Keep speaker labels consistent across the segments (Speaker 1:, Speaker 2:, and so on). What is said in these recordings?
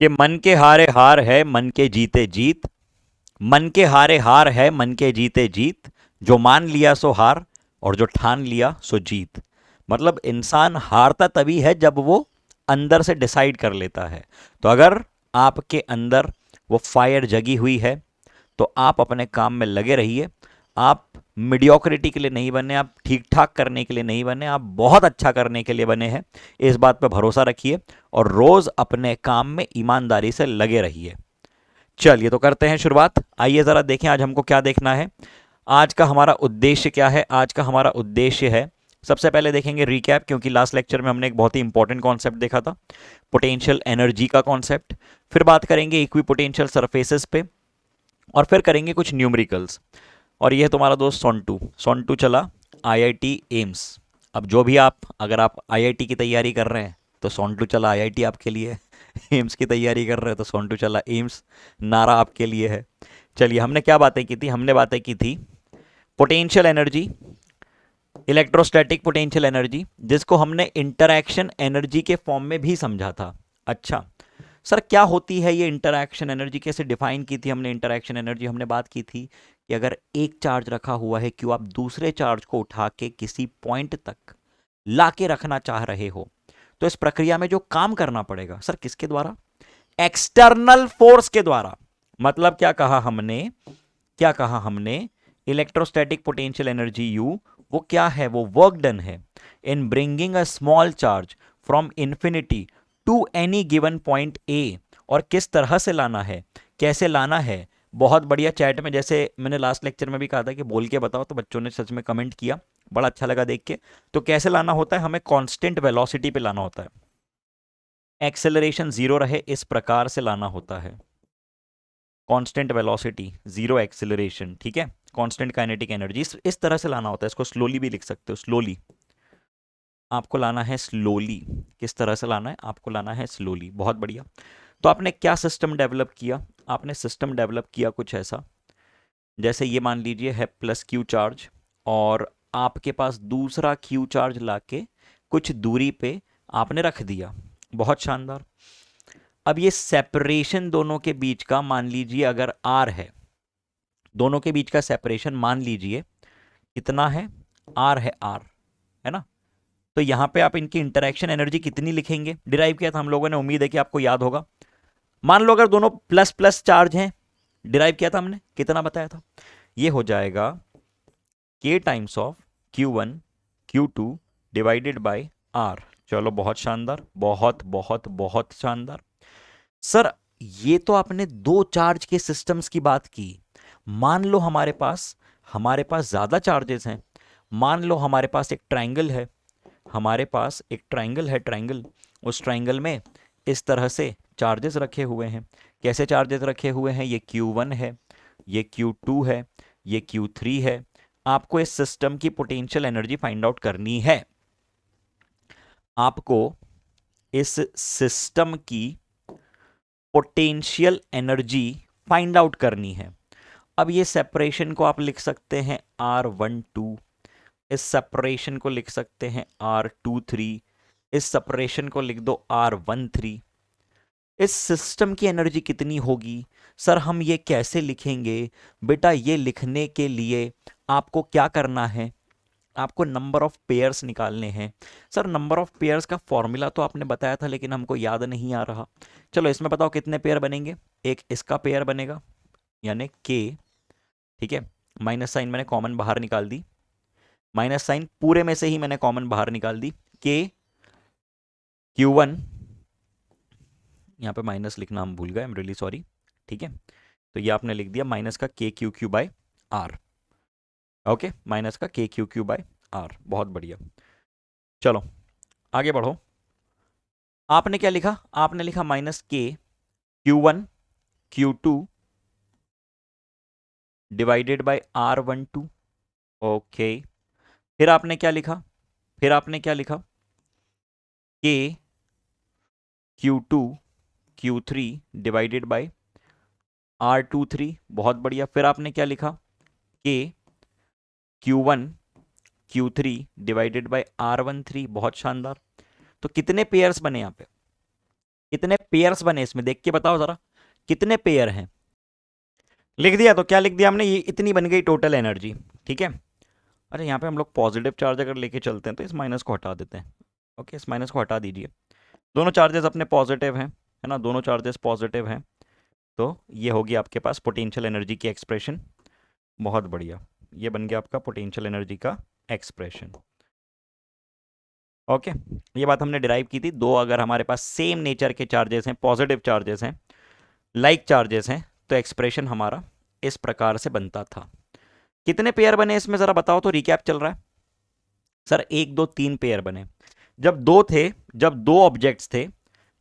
Speaker 1: कि मन के हारे हार है, मन के जीते जीत। मन के हारे हार है, मन के जीते जीत। जो मान लिया सो हार, और जो ठान लिया सो जीत। मतलब इंसान हारता तभी है जब वो अंदर से डिसाइड कर लेता है। तो अगर आपके अंदर वो फायर जगी हुई है, तो आप अपने काम में लगे रहिए। आप मीडियोक्रिटी के लिए नहीं बने, आप ठीक ठाक करने के लिए नहीं बने, आप बहुत अच्छा करने के लिए बने हैं। इस बात पर भरोसा रखिए और रोज अपने काम में ईमानदारी से लगे रहिए। चलिए तो करते हैं शुरुआत। आइए ज़रा देखें आज हमको क्या देखना है। आज का हमारा उद्देश्य क्या है? आज का हमारा उद्देश्य है, सबसे पहले देखेंगे रिकैप, क्योंकि लास्ट लेक्चर में हमने एक बहुत ही इंपॉर्टेंट कॉन्सेप्ट देखा था, पोटेंशियल एनर्जी का कॉन्सेप्ट। फिर बात करेंगे इक्वी पोटेंशियल सरफेसेस पे, और फिर करेंगे कुछ न्यूमेरिकल्स। और ये है तुम्हारा दोस्त सोंटू। सोंटू चला आईआईटी एम्स। अब जो भी आप, अगर आप आईआईटी की तैयारी कर रहे हैं तो सोंटू चला आईआईटी आपके लिए है। एम्स की तैयारी कर रहे हैं तो सोंटू चला एम्स। नारा आपके लिए है। चलिए, हमने क्या बातें की थी? हमने बातें की थी potential energy, electrostatic potential energy, जिसको हमने इंटरैक्शन एनर्जी के फॉर्म में भी समझा था। अच्छा सर, क्या होती है ये इंटरैक्शन एनर्जी? कैसे डिफाइन की थी हमने इंटरैक्शन एनर्जी? हमने बात की थी कि अगर एक चार्ज रखा हुआ है, क्यों आप दूसरे चार्ज को उठा के किसी पॉइंट तक ला के रखना चाह रहे हो, तो इस प्रक्रिया में जो काम करना पड़ेगा, सर किसके द्वारा? एक्सटर्नल फोर्स के द्वारा। मतलब क्या कहा हमने? क्या कहा हमने? इलेक्ट्रोस्टैटिक पोटेंशियल एनर्जी यू, वो क्या है? वो वर्क डन है in bringing a small charge from infinity to any given point A. और किस तरह से लाना है, कैसे लाना है? बहुत बढ़िया। चैट में, जैसे मैंने लास्ट लेक्चर में भी कहा था कि बोल के बताओ, तो बच्चों ने सच में कमेंट किया, बड़ा अच्छा लगा देख के। तो कैसे लाना होता है? हमें कांस्टेंट वेलोसिटी पे लाना होता है। एक्सेलरेशन जीरो रहे, इस प्रकार से लाना होता है। कांस्टेंट वेलोसिटी, जीरो एक्सेलरेशन, ठीक है। कांस्टेंट काइनेटिक एनर्जी, इस तरह से लाना होता है। इसको स्लोली भी लिख सकते हो, स्लोली। आपको लाना है स्लोली। किस तरह से लाना है? आपको लाना है स्लोली। बहुत बढ़िया। तो आपने क्या सिस्टम डेवलप किया? आपने सिस्टम डेवलप किया कुछ ऐसा, जैसे ये मान लीजिए है प्लस क्यू चार्ज, और आपके पास दूसरा क्यू चार्ज लाके कुछ दूरी पे आपने रख दिया। बहुत शानदार। अब ये सेपरेशन दोनों के बीच का मान लीजिए अगर आर है, दोनों के बीच का सेपरेशन मान लीजिए कितना है? आर है, आर, है ना? तो यहां पे आप इनकी इंटरेक्शन एनर्जी कितनी लिखेंगे? डिराइव किया था हम लोगों ने, उम्मीद है कि आपको याद होगा। मान लो अगर दोनों प्लस प्लस चार्ज हैं, डिराइव किया था हमने, कितना बताया था? ये हो जाएगा के times of Q1 Q2 divided by r. चलो बहुत शानदार, बहुत बहुत बहुत शानदार। सर, ये तो आपने दो चार्ज के सिस्टम्स की बात की। मान लो हमारे पास ज्यादा चार्जेस हैं। मान लो हमारे पास एक ट्रायंगल है, हमारे पास एक ट्रायंगल है, ट्रायंगल। उस ट्रायंगल में इस तरह से चार्जेस रखे हुए हैं। कैसे चार्जेस रखे हुए हैं? ये Q1 है, ये Q2 है, ये Q3 है। आपको इस सिस्टम की पोटेंशियल एनर्जी फाइंड आउट करनी है। आपको इस सिस्टम की पोटेंशियल एनर्जी फाइंड आउट करनी है। अब ये सेपरेशन को आप लिख सकते हैं R12, इस सेपरेशन को लिख सकते हैं R23, इस सेपरेशन को लिख दो R13। इस सिस्टम की एनर्जी कितनी होगी? सर हम ये कैसे लिखेंगे? बेटा ये लिखने के लिए आपको क्या करना है? आपको नंबर ऑफ पेयर्स निकालने हैं। सर नंबर ऑफ पेयर्स का फॉर्मूला तो आपने बताया था, लेकिन हमको याद नहीं आ रहा। चलो इसमें बताओ कितने पेयर बनेंगे। एक इसका पेयर बनेगा, यानी के, ठीक है। माइनस साइन मैंने कॉमन बाहर निकाल दी, माइनस साइन पूरे में से ही मैंने कॉमन बाहर निकाल दी। के Q1, यहाँ पे माइनस लिखना हम भूल गए, आई एम रियली सॉरी, ठीक है। तो ये आपने लिख दिया माइनस का k q q by r. Okay, minus का k q q by are. बहुत बढ़िया। चलो आगे बढ़ो। आपने क्या लिखा? आपने लिखा माइनस के Q1 Q2 divided bye R12। Okay, फिर आपने क्या लिखा? फिर आपने क्या लिखा? के Q2 Q3 divided by R23। बहुत बढ़िया। फिर आपने क्या लिखा? के Q1 Q3 divided by R13। बहुत शानदार। तो कितने पेयर्स बने यहाँ पे? कितने पेयर्स बने इसमें, देख के बताओ जरा कितने पेयर हैं। लिख दिया, तो क्या लिख दिया हमने, ये इतनी बन गई टोटल एनर्जी। ठीक है। अरे यहाँ पे हम लोग पॉजिटिव चार्ज अगर लेके चलते हैं तो इस माइनस को हटा देते हैं। ओके, इस माइनस को हटा दीजिए। दोनों चार्जेस अपने पॉजिटिव हैं, है ना, दोनों चार्जेस पॉजिटिव हैं। तो ये होगी आपके पास पोटेंशियल एनर्जी की एक्सप्रेशन। बहुत बढ़िया, ये बन गया आपका पोटेंशियल एनर्जी का एक्सप्रेशन। ओके, ये बात हमने डिराइव की थी। दो अगर हमारे पास सेम नेचर के चार्जेस हैं, पॉजिटिव चार्जेस हैं, लाइक चार्जेस हैं, तो एक्सप्रेशन हमारा इस प्रकार से बनता था। कितने पेयर बने इसमें जरा बताओ तो, रिकैप चल रहा है। सर एक दो तीन पेयर बने। जब दो थे, जब दो ऑब्जेक्ट्स थे,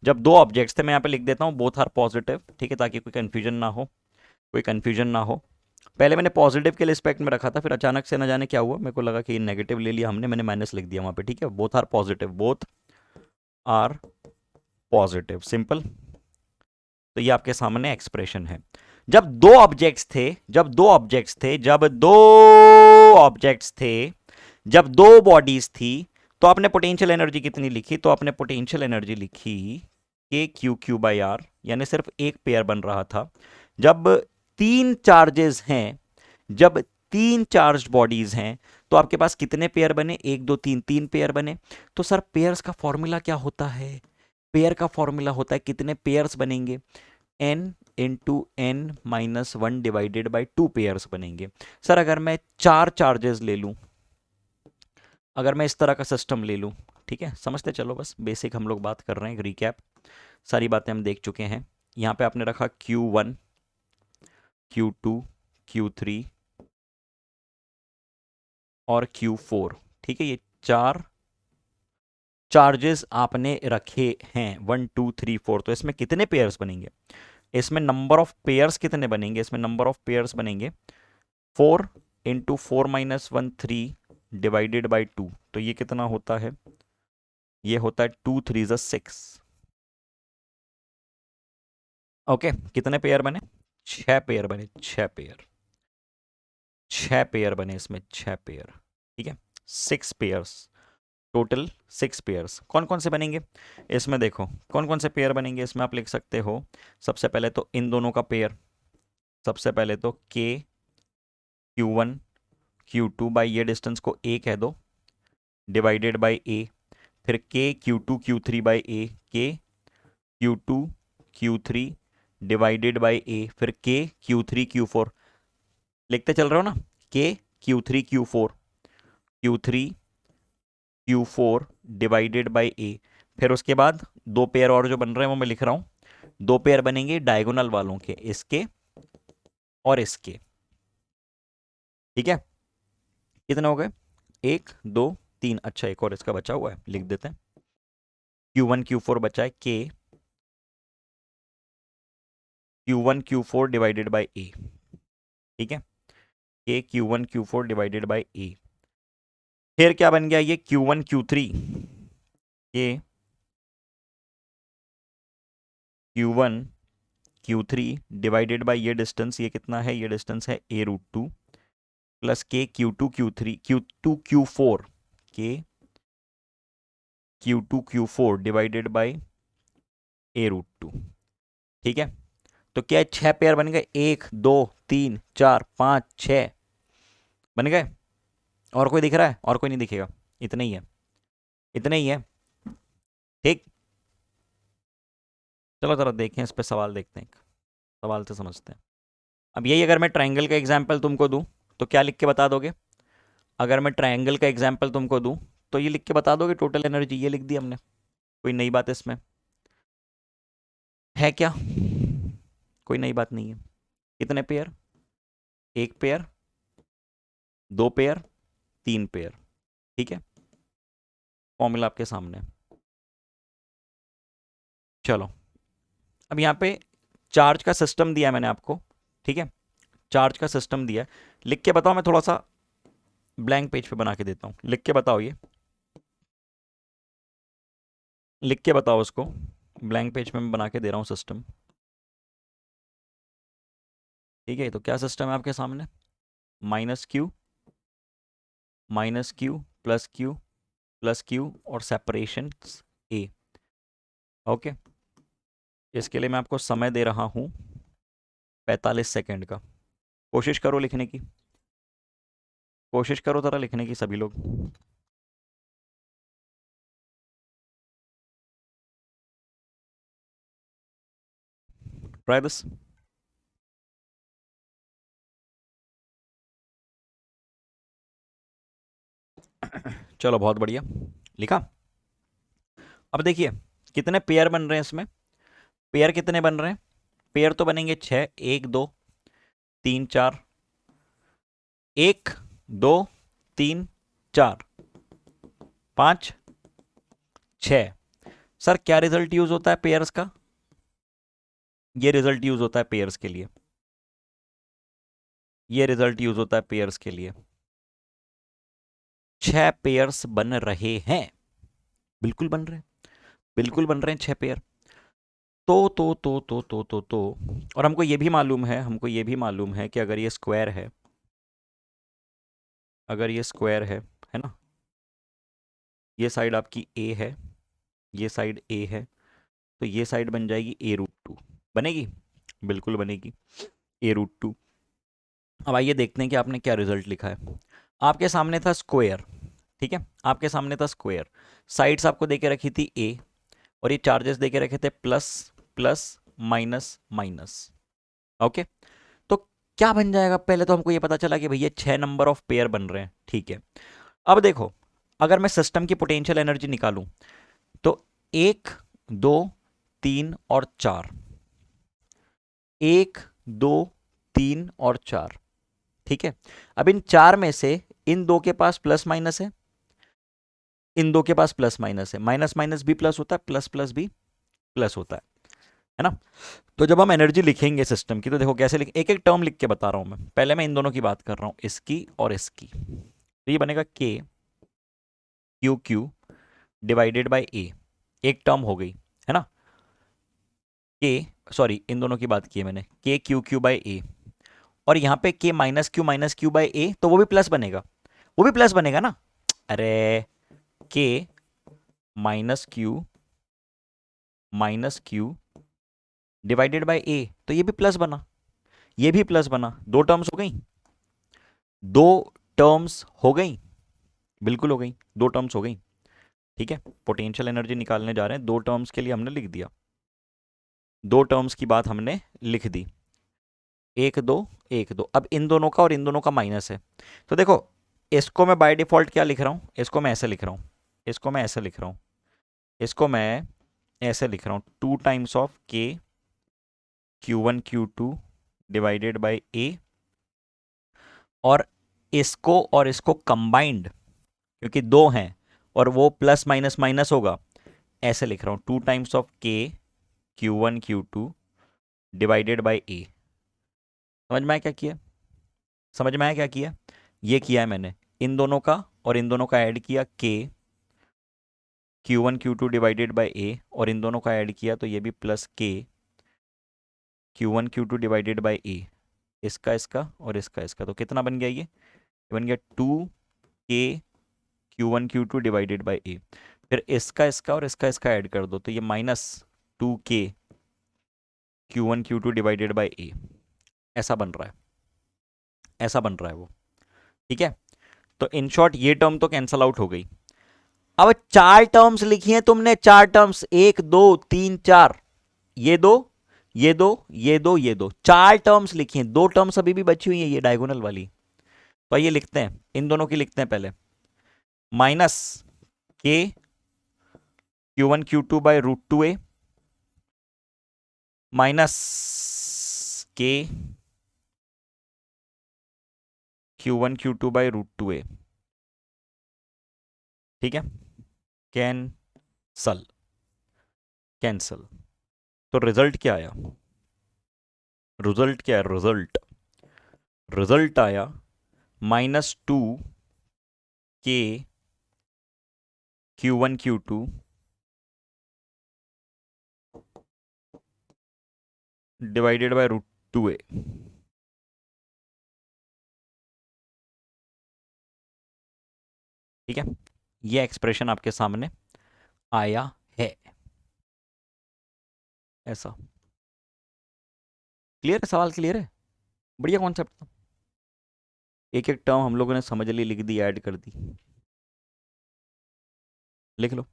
Speaker 1: जब दो ऑब्जेक्ट्स थे, मैं यहाँ पे लिख देता हूँ बोथ आर पॉजिटिव, ठीक है, ताकि कोई कंफ्यूजन ना हो, कोई कंफ्यूजन ना हो। पहले मैंने पॉजिटिव के रिस्पेक्ट में रखा था, फिर अचानक से ना जाने क्या हुआ, मेरे को लगा कि नेगेटिव ले लिया हमने, मैंने माइनस लिख दिया वहाँ पे। ठीक है, both are positive, both are positive, simple. तो ये आपके सामने एक्सप्रेशन है। जब दो ऑब्जेक्ट्स थे, जब दो ऑब्जेक्ट्स थे, जब दो ऑब्जेक्ट्स थे, जब दो बॉडीज थी, तो आपने पोटेंशियल एनर्जी कितनी लिखी, तो आपने पोटेंशियल एनर्जी लिखी के क्यू क्यू बाई आर, यानी सिर्फ एक पेयर बन रहा था। जब तीन चार्जेस हैं, जब तीन चार्ज बॉडीज हैं, तो आपके पास कितने पेयर बने, एक दो तीन, तीन पेयर बने। तो सर पेयर्स का फॉर्मूला क्या होता है, पेयर का फॉर्मूला होता है कितने पेयर्स बनेंगे, n into n minus one divided by two pairs बनेंगे। सर अगर मैं चार चार्जेस ले लूं, अगर मैं इस तरह का सिस्टम ले लूं, ठीक है, समझते चलो, बस बेसिक हम लोग बात कर रहे हैं, रिकैप, सारी बातें हम देख चुके हैं। यहाँ पे आपने रखा Q1, Q2, Q3 और Q4, ठीक है, ये चार चार्जेस आपने रखे हैं, 1 2 3 4। तो इसमें कितने पेयर्स बनेंगे, इसमें नंबर ऑफ पेयर्स कितने बनेंगे, इसमें नंबर ऑफ पेयर्स बनेंगे 4 इंटू 4 - 1 3 डिवाइडेड बाई 2। तो ये कितना होता है, ये होता है 2 3 6। ओके, कितने पेयर बने, छह पेयर बने, छह पेयर, छह पेयर बने इसमें, छह पेयर। ठीक है, 6 पेयर्स, टोटल 6 पेयर्स। कौन कौन से बनेंगे इसमें, देखो कौन कौन से पेयर बनेंगे इसमें, आप लिख सकते हो। सबसे पहले तो इन दोनों का पेयर, सबसे पहले तो के Q1 Q2 बाई ये डिस्टेंस को ए कह दो, डिवाइडेड बाई ए। फिर के Q2 Q3 बाई ए, के Q2 Q3 डिवाइडेड बाई ए, फिर के Q3 Q4, लिखते चल रहे हो ना, के Q3 Q4, Q3 Q4 divided by ए। फिर उसके बाद दो पेयर और जो बन रहे हैं वो मैं लिख रहा हूं, दो पेयर बनेंगे डायगोनल वालों के, इसके और इसके। ठीक है, कितने हो गए, एक दो तीन, अच्छा एक और इसका बचा हुआ है, लिख देते हैं। Q1 Q4 बचा है, के Q1 Q4 डिवाइडेड बाई ए। ठीक है, के Q1 Q4 डिवाइडेड बाई ए। फिर क्या बन गया, ये Q1 Q3, ये Q1 Q3 डिवाइडेड बाई ये डिस्टेंस, ये कितना है, ये डिस्टेंस है a√2, प्लस के Q2 Q4, के Q2 Q4 divided by a√2। ठीक है, तो क्या है, छह पेयर बन गए, 1 2 3 4 5 6 बन गए। और कोई दिख रहा है, और कोई नहीं दिखेगा, इतना ही है, इतना ही है। ठीक, चलो जरा देखें इस पे, सवाल देखते हैं, सवाल से समझते हैं। अब यही अगर मैं ट्रायंगल का एग्जाम्पल तुमको दूं, तो क्या लिख के बता दोगे, अगर मैं ट्रायंगल का एग्जाम्पल तुमको दूं, तो ये लिख के बता दोगे, टोटल एनर्जी ये लिख दी हमने, कोई नई बात इसमें है क्या, कोई नई बात नहीं है। कितने पेयर, एक पेयर, दो पेयर, तीन पेयर। ठीक है, फॉर्मूला आपके सामने। चलो, अब यहाँ पे चार्ज का सिस्टम दिया है मैंने आपको, ठीक है, चार्ज का सिस्टम दिया है। लिख के बताओ, मैं थोड़ा सा ब्लैंक पेज पे बना के देता हूँ, लिख के बताओ, ये लिख के बताओ उसको, ब्लैंक पेज पे मैं बना के दे रहा हूँ सिस्टम। ठीक है, तो क्या सिस्टम है आपके सामने, -Q -Q plus Q plus Q और सेपरेशन ए। ओके, इसके लिए मैं आपको समय दे रहा हूं 45 सेकंड का। कोशिश करो लिखने की, कोशिश करो जरा लिखने की सभी लोग। Try this. चलो बहुत बढ़िया, लिखा। अब देखिए कितने पेयर बन रहे हैं इसमें। पेयर कितने बन रहे हैं? पेयर तो बनेंगे 6, 1 2 3 4, 1 2 3 4 5 6। सर क्या रिजल्ट यूज होता है पेयर्स का? ये रिजल्ट यूज होता है पेयर्स के लिए, ये रिजल्ट यूज होता है पेयर्स के लिए। 6 पेयर्स बन रहे हैं, बिल्कुल बन रहे हैं, बिल्कुल बन रहे हैं 6 पेयर। तो और हमको ये भी मालूम है, हमको ये भी मालूम है कि अगर ये स्क्वायर है, अगर ये स्क्वायर है ना, ये साइड आपकी ए है, ये साइड ए है, तो ये साइड बन जाएगी a√2। बनेगी, बिल्कुल बनेगी a√2। अब आइए देखते हैं कि आपने क्या रिजल्ट लिखा है। आपके सामने था स्क्वायर, ठीक है, आपके सामने था स्क्वायर। साइड्स आपको देके रखी थी ए, और ये चार्जेस देके रखे थे plus plus minus minus. Okay, तो क्या बन जाएगा? पहले तो हमको ये पता चला कि भैया 6 नंबर ऑफ पेयर बन रहे हैं, ठीक है। अब देखो, अगर मैं सिस्टम की पोटेंशियल एनर्जी निकालूं तो 1 2 3 और 4, 1 2 3 और 4, ठीक है। अब इन 4 में से इन दो के पास प्लस माइनस है, इन दो के पास प्लस माइनस है, माइनस माइनस भी प्लस होता है, प्लस प्लस भी प्लस होता है ना। तो जब हम एनर्जी लिखेंगे सिस्टम की, तो देखो कैसे लिख, एक एक टर्म लिख के बता रहा हूं मैं। पहले मैं इन दोनों की बात कर रहा हूं, इसकी और इसकी। तो ये बनेगा के क्यू क्यू डिवाइडेड बाई ए, एक टर्म हो गई, है ना। के, सॉरी इन दोनों की बात की है मैंने, के क्यू क्यू बाई ए, और यहाँ पे के माइनस क्यू बाई ए, तो वो भी प्लस बनेगा, वो भी प्लस बनेगा ना। अरे के माइनस क्यू डिवाइडेड बाई ए, तो ये भी प्लस बना, ये भी प्लस बना, दो टर्म्स हो गई, दो टर्म्स हो गई, बिल्कुल हो गई, दो टर्म्स हो गई, ठीक है। पोटेंशियल एनर्जी निकालने जा रहे हैं, दो टर्म्स के लिए हमने लिख दिया, दो टर्म्स की बात हमने लिख दी, एक दो एक दो। अब इन दोनों का और इन दोनों का माइनस है, तो देखो इसको मैं बाय डिफॉल्ट क्या लिख रहा हूं, इसको मैं ऐसे लिख रहा हूं, इसको मैं ऐसे लिख रहा हूं, इसको मैं ऐसे लिख रहा हूं, 2 times of k Q1 Q2 divided by ए, और इसको कंबाइंड, क्योंकि दो हैं और वो प्लस माइनस माइनस होगा, ऐसे लिख रहा हूं, 2 times of k Q1 Q2 divided by ए। समझ में आया क्या किया? समझ में आया क्या किया? ये किया है मैंने, इन दोनों का और इन दोनों का ऐड किया, के Q1 Q2 डिवाइडेड बाई ए, और इन दोनों का ऐड किया, तो ये भी प्लस के Q1 Q2 डिवाइडेड बाई ए, इसका और इसका, तो कितना बन गया? ये बन गया 2 के Q1 Q2 डिवाइडेड बाई ए। फिर इसका और इसका ऐड कर दो, तो ये -2 के Q1 Q2 डिवाइडेड बाई ए, ऐसा बन रहा है, ऐसा बन रहा है वो, ठीक है। तो इन शॉर्ट ये टर्म तो कैंसल आउट हो गई। अब चार टर्म्स लिखी हैं तुमने, चार टर्म्स, 1 2 3 4, ये दो ये दो ये दो ये दो, चार टर्म्स लिखी हैं, दो टर्म्स अभी भी बची हुई है, ये डायगोनल वाली। तो ये लिखते हैं, इन दोनों की लिखते हैं पहले, माइनस के Q1 Q2 by √2a, minus के Q1 Q2 बाई √2a, ठीक है। Cancel, cancel. तो रिजल्ट क्या आया? रिजल्ट क्या है? रिजल्ट, रिजल्ट आया -2 के Q1 Q2 divided bye √2a, ठीक है। ये एक्सप्रेशन आपके सामने आया है। ऐसा। क्लियर है? सवाल क्लियर है? बढ़िया कॉन्सेप्ट था। एक एक टर्म हम लोगों ने समझ ली, लिख दी, ऐड कर दी। लिख लो।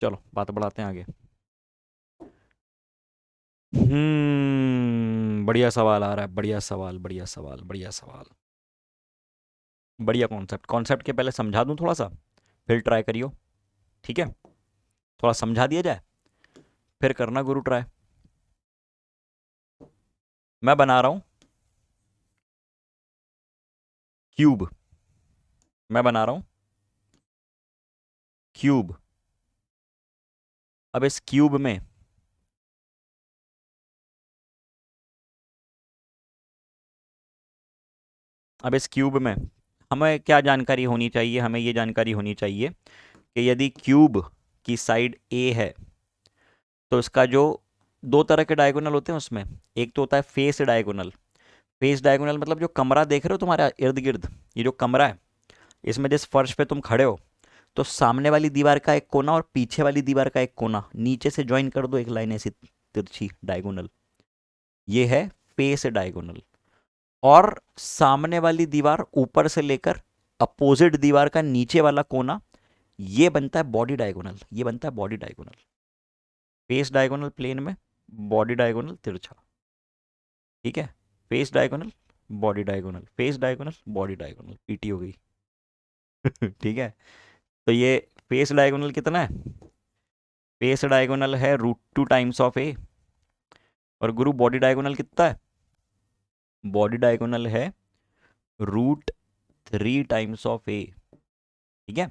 Speaker 1: चलो बात बढ़ाते हैं आगे। बढ़िया सवाल आ रहा है, बढ़िया सवाल, बढ़िया सवाल, बढ़िया सवाल। बढ़िया कॉन्सेप्ट। कॉन्सेप्ट के पहले समझा दूं थोड़ा सा, फिर ट्राई करियो। ठीक है, थोड़ा समझा दिया जाए, फिर करना गुरु ट्राई। मैं बना रहा हूं क्यूब। मैं बना रहा हूं क्यूब। अब इस क्यूब में अब इस क्यूब में हमें क्या जानकारी होनी चाहिए? हमें ये जानकारी होनी चाहिए कि यदि क्यूब की साइड ए है तो इसका जो दो तरह के डायगोनल होते हैं उसमें, एक तो होता है फेस डायगोनल। फेस डायगोनल मतलब जो कमरा देख रहे हो तुम्हारा इर्द गिर्द, ये जो कमरा है, इसमें जिस फर्श पे तुम खड़े हो, तो सामने वाली दीवार का एक कोना और पीछे वाली दीवार का एक कोना नीचे से ज्वाइन कर दो, एक लाइन ऐसी तिरछी डायगोनल, ये है फेस डायगोनल। और सामने वाली दीवार ऊपर से लेकर अपोजिट दीवार का नीचे वाला कोना, ये बनता है बॉडी डायगोनल। ये बनता है body diagonal. Face diagonal plane में, बॉडी डायगोनल तिरछा। ठीक है, face diagonal, body diagonal, face diagonal, body diagonal, पीटी हो गई। ठीक है, तो ये फेस डायगोनल कितना है? फेस डायगोनल है √2 टाइम्स ऑफ ए। और गुरु बॉडी डायगोनल कितना है? बॉडी डायगोनल है √3 टाइम्स ऑफ ए। ठीक है,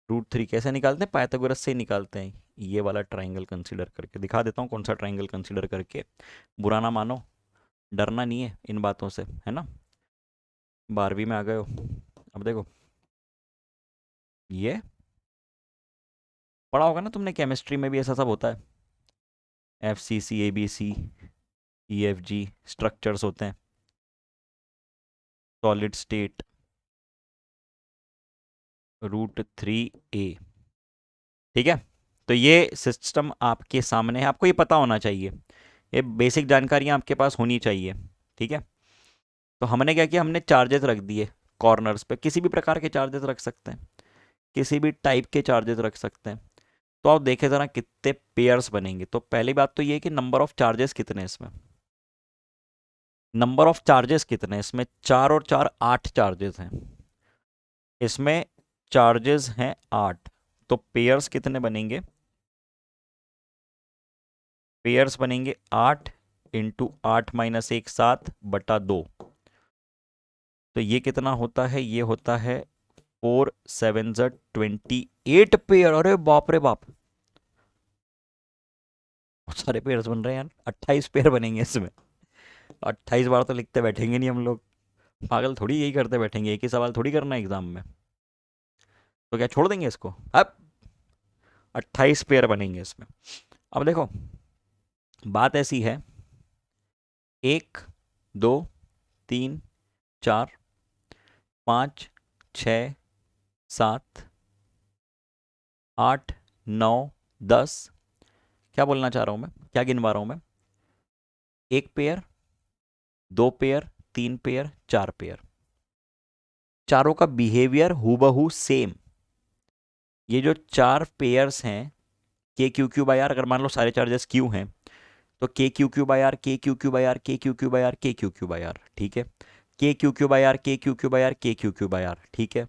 Speaker 1: √3 कैसे निकालते हैं? पाइथागोरस से ही निकालते हैं। ये वाला ट्राइंगल कंसीडर करके दिखा देता हूँ, कौन सा ट्राइंगल कंसीडर करके। बुरा ना मानो, डरना नहीं है इन बातों से, है ना? 12वीं में आ गए हो। अब देखो, ये पढ़ा होगा ना तुमने, केमिस्ट्री में भी ऐसा सब होता है। FCC ABC EFG स्ट्रक्चर्स होते हैं, सॉलिड स्टेट, √3a। ठीक है, तो ये सिस्टम आपके सामने है, आपको ये पता होना चाहिए, ये बेसिक जानकारियाँ आपके पास होनी चाहिए। ठीक है, तो हमने क्या किया, हमने चार्जेस रख दिए कॉर्नर्स पे। किसी भी प्रकार के चार्जेस रख सकते हैं, किसी भी टाइप के चार्जेस रख सकते हैं। तो आप देखें ज़रा कितने पेयर्स बनेंगे। तो पहली बात तो ये कि नंबर ऑफ चार्जेस कितने हैं इसमें। नंबर ऑफ चार्जेस कितने हैं इसमें? 4 और 4 8 चार्जेस हैं इसमें। चार्जेस हैं 8, तो पेयर्स कितने बनेंगे? पेयर्स बनेंगे 8 इंटू 8 - 1 7/2। तो ये कितना होता है? ये होता है 4 7 28 पेयर। अरे बाप रे बाप, बहुत सारे पेयर्स बन रहे हैं यार। 28 पेयर बनेंगे इसमें। 28 बार तो लिखते बैठेंगे नहीं हम लोग, पागल थोड़ी यही करते बैठेंगे, एक ही सवाल थोड़ी करना है एग्जाम में। तो क्या छोड़ देंगे इसको? अब 28 पेयर बनेंगे इसमें। अब देखो, बात ऐसी है, 1 2 3 4 5 6 7 8 9 10। क्या बोलना चाह रहा हूँ मैं, क्या गिनवा रहा हूँ मैं? 1 पेयर, 2 पेयर, 3 पेयर, 4 पेयर। चारों का बिहेवियर हूबहू सेम। ये जो 4 पेयर्स हैं, के क्यू क्यू बाई आर, अगर मान लो सारे चार्जेस क्यू हैं, तो के क्यू क्यू बाई आर, के क्यू क्यू बाई आर, के क्यू क्यू बाई आर, के क्यू क्यू बाई आर। ठीक है, के क्यू क्यू बाई आर, के क्यू क्यू बाई आर, के क्यू क्यू बाई आर। ठीक है,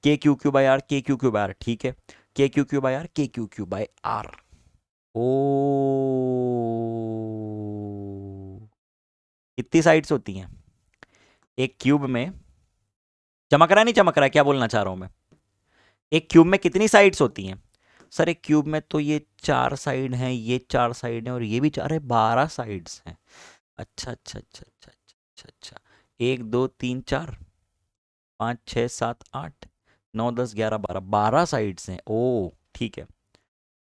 Speaker 1: के क्यू क्यू बाई आर, के क्यू क्यू बाई आर। ठीक है, के क्यू क्यू बाई आर, के क्यू क्यू बाई आर। ओ, कितनी साइड्स होती हैं एक क्यूब में? चमक रहा है नहीं चमक रहा है? क्या बोलना चाह रहा हूं मैं? एक क्यूब में कितनी साइड्स होती हैं? सर एक क्यूब में तो ये 4 साइड हैं, ये 4 साइड हैं, और ये भी 4 है, 12 साइड्स हैं। अच्छा अच्छा अच्छा अच्छा अच्छा अच्छा अच्छा। 1 2 3 4 5 6 7 8 9 10 11 12, 12 साइड्स हैं। ओ ठीक है,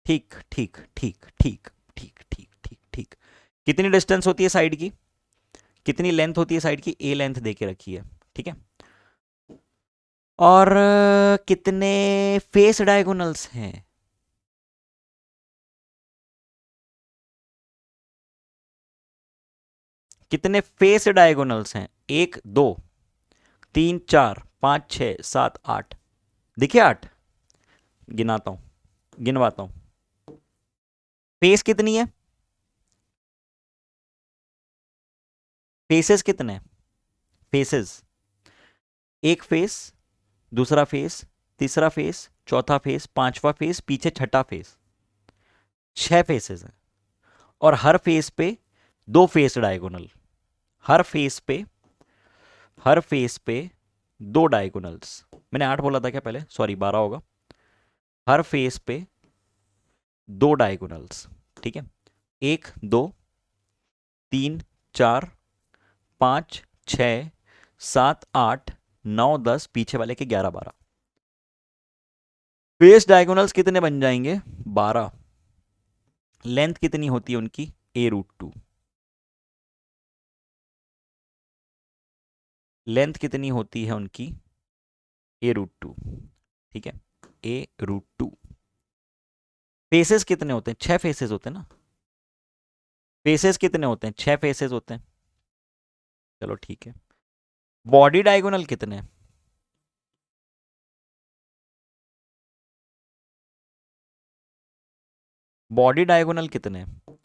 Speaker 1: ठीक ठीक ठीक ठीक ठीक ठीक ठीक ठीक। कितनी डिस्टेंस होती है साइड की? कितनी लेंथ होती है साइड की? ए लेंथ दे के रखी है। ठीक है, और कितने फेस डायगोनल्स हैं? कितने फेस डायगोनल्स हैं? 1 2 3 4 5 6 7 8। देखिए 8। गिनाता हूं, गिनवाता हूं। फेस कितनी है? फेसेस कितने? फेसेस, एक फेस, दूसरा फेस, तीसरा फेस, चौथा फेस, पांचवा फेस, पीछे छठा फेस। 6 फेसेस हैं। और हर फेस पे 2 फेस डायगोनल। हर फेस पे, हर फेस पे 2 डायगोनल्स। मैंने 8 बोला था क्या पहले? सॉरी, 12 होगा। हर फेस पे 2 डायगोनल्स। ठीक है। 1 2 3 4 5 6 7 8 9 10, पीछे वाले के 11 12। फेस डायगोनल्स कितने बन जाएंगे? 12। लेंथ कितनी होती है उनकी? a√2। लेंथ कितनी होती है उनकी? a√2। ठीक है, a√2। फेसेस कितने होते हैं? 6 फेसेस होते हैं ना। फेसेस कितने होते हैं? 6 फेसेस होते हैं। चलो ठीक है। बॉडी डायगोनल कितने हैं? बॉडी डायगोनल कितने हैं?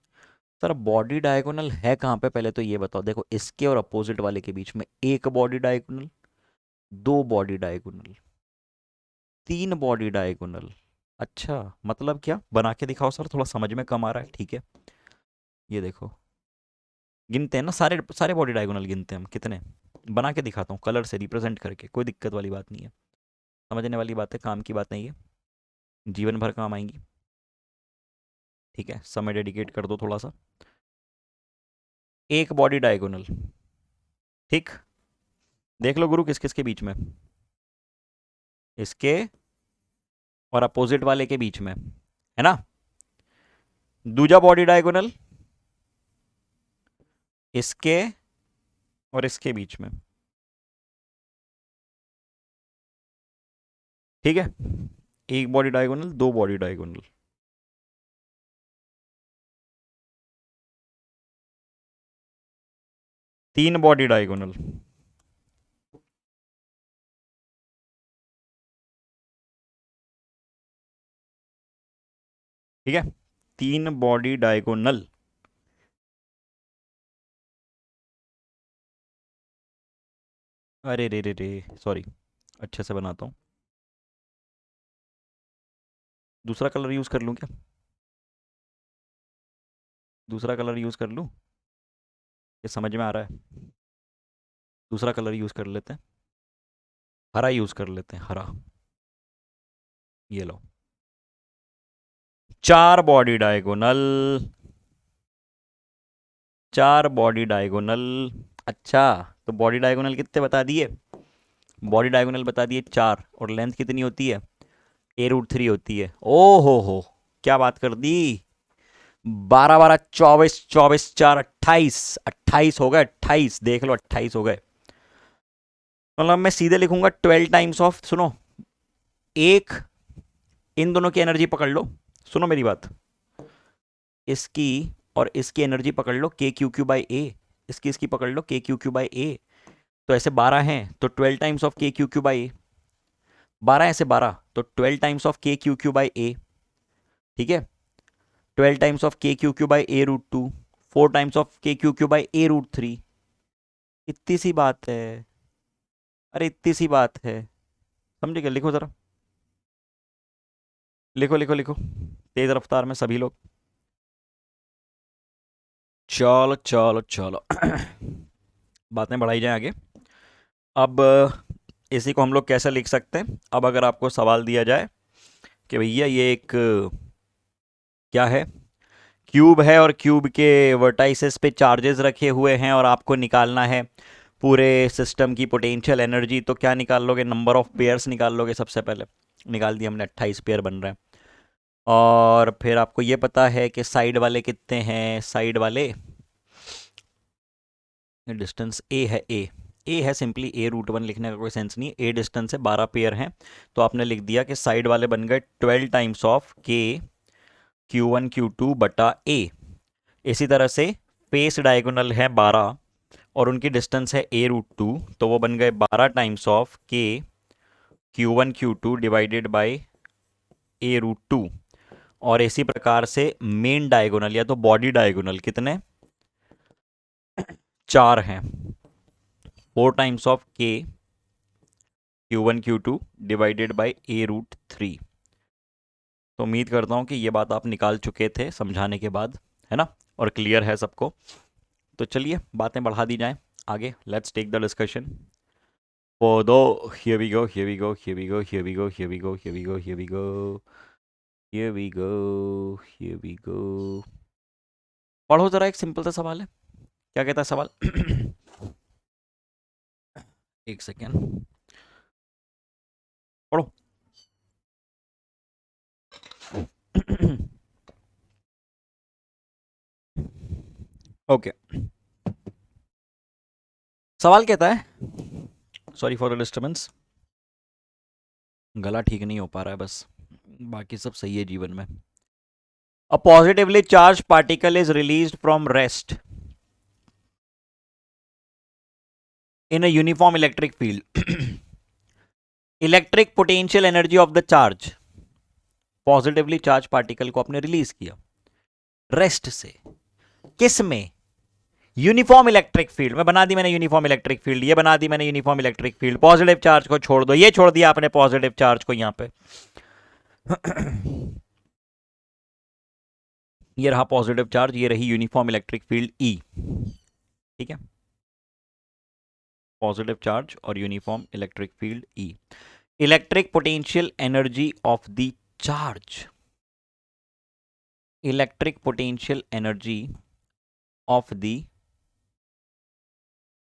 Speaker 1: सर बॉडी डायगोनल है कहाँ पे, पहले तो ये बताओ। देखो, इसके और अपोजिट वाले के बीच में एक body diagonal, 2 body diagonal, 3 body diagonal. अच्छा, मतलब क्या? बना के दिखाओ सर, थोड़ा समझ में कम आ रहा है। ठीक है, ये देखो, गिनते हैं ना, सारे सारे बॉडी डायगोनल गिनते हैं हम। कितने? बना के दिखाता हूँ, कलर से रिप्रेजेंट करके। कोई दिक्कत वाली बात नहीं है, समझने वाली बात है, काम की बात नहीं है, जीवन भर काम आएंगी। ठीक है, समय डेडिकेट कर दो थोड़ा सा। एक बॉडी डायगोनल, ठीक। देख लो गुरु, किस किस के बीच में? इसके और अपोजिट वाले के बीच में, है ना। दूजा बॉडी डायगोनल इसके और इसके बीच में। ठीक है, एक बॉडी डायगोनल, 2 बॉडी डायगोनल। तीन बॉडी डायगोनल। ठीक है, 3 बॉडी डायगोनल। अरे रे रे रे, सॉरी, अच्छे से बनाता हूँ। दूसरा कलर यूज कर लूँ क्या? दूसरा कलर यूज कर लूँ? ये समझ में आ रहा है? दूसरा कलर यूज कर लेते हैं, हरा यूज कर लेते हैं, हरा। ये लो, 4 बॉडी डायगोनल, 4 बॉडी डायगोनल। अच्छा, तो बॉडी डायगोनल कितने बता दिए? बॉडी डायगोनल बता दिए 4, और लेंथ कितनी होती है? a√3 होती है। ओ हो, क्या बात कर दी। 12 12 24, 24 4 28, 28 हो गए, 28 देख लो, 28 हो गए। मतलब मैं सीधे लिखूंगा 12 टाइम्स ऑफ, सुनो, एक, इन दोनों की एनर्जी पकड़ लो। सुनो मेरी बात, इसकी और इसकी एनर्जी पकड़ लो, के क्यू क्यू बाई ए। इसकी इसकी पकड़ लो, के क्यू क्यू बाई ए। तो ऐसे 12 हैं, तो 12 टाइम्स ऑफ के क्यू क्यू बाई ए। 12 ऐसे 12, तो 12 टाइम्स ऑफ के क्यू क्यू बाई ए। ठीक है, 12 टाइम्स ऑफ के q Q by a√2, 4 times of के क्यू क्यू बाई a√3। इतनी सी बात है। अरे इतनी सी बात है, समझे क्या? लिखो जरा, लिखो लिखो लिखो, तेज रफ्तार में सभी लोग। चलो चलो चलो, बातें बढ़ाई जाए आगे। अब इसी को हम लोग कैसे लिख सकते हैं? अब अगर आपको सवाल दिया जाए कि भैया ये एक क्या है, क्यूब है, और क्यूब के वर्टाइसेस पे चार्जेस रखे हुए हैं, और आपको निकालना है पूरे सिस्टम की पोटेंशियल एनर्जी, तो क्या निकाल लोगे? नंबर ऑफ पेयर्स निकाल लोगे। सबसे पहले निकाल दिया हमने, 28 पेयर बन रहे हैं। और फिर आपको ये पता है कि साइड वाले कितने हैं? साइड वाले डिस्टेंस ए है, ए ए है, सिंपली ए रूट वन लिखने का कोई सेंस नहीं है। ए डिस्टेंस है, 12 पेयर हैं, तो आपने लिख दिया कि साइड वाले बन गए 12 times of k Q1 Q2 बटा ए। इसी तरह से फेस डायगोनल है 12 और उनकी डिस्टेंस है ए रूट टू, तो वो बन गए 12 times of k Q1 Q2 divided by a root two. और इसी प्रकार से मेन डायगोनल या तो बॉडी डायगोनल कितने, 4 हैं, 4 times of k Q1 Q2 divided by a root three. तो उम्मीद करता हूँ कि ये बात आप निकाल चुके थे समझाने के बाद, है ना, और क्लियर है सबको। तो चलिए बातें बढ़ा दी जाएं आगे। Let's take the discussion for here we go, here we go, here we go, here we go, here we go, here we go, here we go, here we go, here we go। पढ़ो जरा, एक simple सा सवाल है। क्या कहता है सवाल? एक सेकेंड, पढ़ो। ओके, सवाल कहता है, सॉरी फॉर द डिस्टर्बेंस, गला ठीक नहीं हो पा रहा है बस, बाकी सब सही है जीवन में। A positively charge particle is released from rest in a uniform electric field. Electric potential energy of the charge, positively charge particle को आपने रिलीज किया रेस्ट से, किस में? यूनिफॉर्म इलेक्ट्रिक फील्ड में। बना दी मैंने यूनिफॉर्म इलेक्ट्रिक फील्ड, ये बना दी मैंने uniform electric field. Positive charge को छोड़ दो, ये छोड़ दिया आपने पॉजिटिव चार्ज को यहां पे। ये रहा पॉजिटिव चार्ज, ये रही यूनिफॉर्म इलेक्ट्रिक फील्ड ई, ठीक है, पॉजिटिव चार्ज और uniform electric field E. Electric potential energy of the charge, electric potential energy of the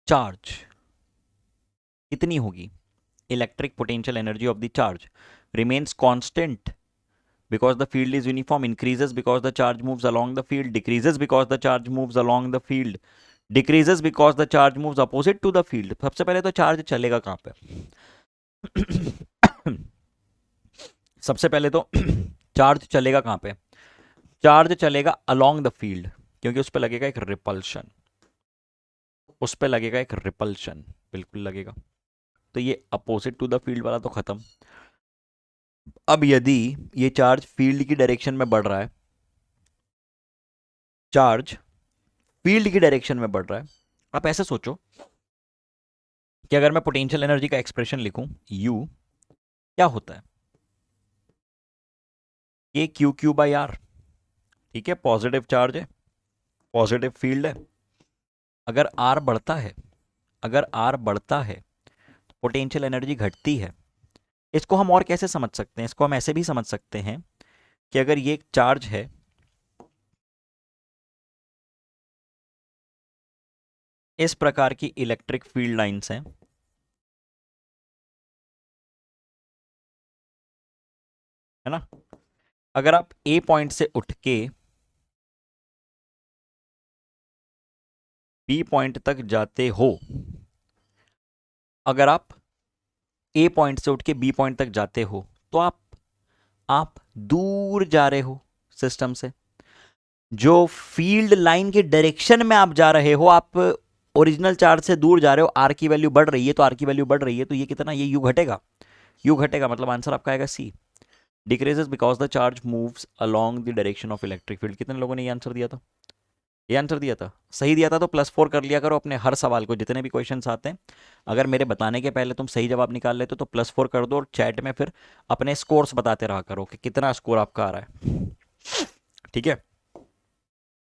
Speaker 1: charge कितनी होगी? Electric potential energy of the charge remains constant because the field is uniform, increases because the charge moves along the field, decreases because the charge moves along the field, decreases because the charge moves opposite to the field। सबसे पहले तो charge चलेगा कहां पे? सबसे पहले तो charge चलेगा कहां पे? चार्ज चलेगा अलोंग द फील्ड, क्योंकि उस पर लगेगा एक रिपल्शन, उस पर लगेगा एक रिपल्शन, बिल्कुल लगेगा। तो ये अपोजिट टू द फील्ड वाला तो खत्म। अब यदि ये चार्ज फील्ड की डायरेक्शन में बढ़ रहा है, चार्ज फील्ड की डायरेक्शन में बढ़ रहा है, आप ऐसे सोचो कि अगर मैं पोटेंशियल एनर्जी का एक्सप्रेशन लिखूं, U क्या होता है? ये क्यू क्यू बाई आर, ठीक है, पॉजिटिव चार्ज है, पॉजिटिव फील्ड है। अगर आर बढ़ता है, अगर आर बढ़ता है तो पोटेंशियल एनर्जी घटती है। इसको हम और कैसे समझ सकते हैं? इसको हम ऐसे भी समझ सकते हैं कि अगर ये एक चार्ज है, इस प्रकार की इलेक्ट्रिक फील्ड लाइंस हैं, है ना, अगर आप ए पॉइंट से उठ के बी पॉइंट तक जाते हो, अगर आप ए पॉइंट से उठ के बी पॉइंट तक जाते हो, तो आप दूर जा रहे हो सिस्टम से। जो फील्ड लाइन के डायरेक्शन में आप जा रहे हो, आप ओरिजिनल चार्ज से दूर जा रहे हो, आर की वैल्यू बढ़ रही है, तो आर की वैल्यू बढ़ रही है, तो ये कितना, ये यू घटेगा, यू घटेगा, मतलब आंसर आपका आएगा C. Decreases because the charge moves along the direction of electric field. कितने लोगों ने ये आंसर दिया था? ये आंसर दिया था, सही दिया था तो +4 कर लिया करो अपने हर सवाल को, जितने भी क्वेश्चंस आते हैं। अगर मेरे बताने के पहले तुम सही जवाब निकाल लेते तो +4 कर दो, और चैट में फिर अपने स्कोर्स बताते रहा करो कि कितना स्कोर आपका आ रहा है, ठीक है,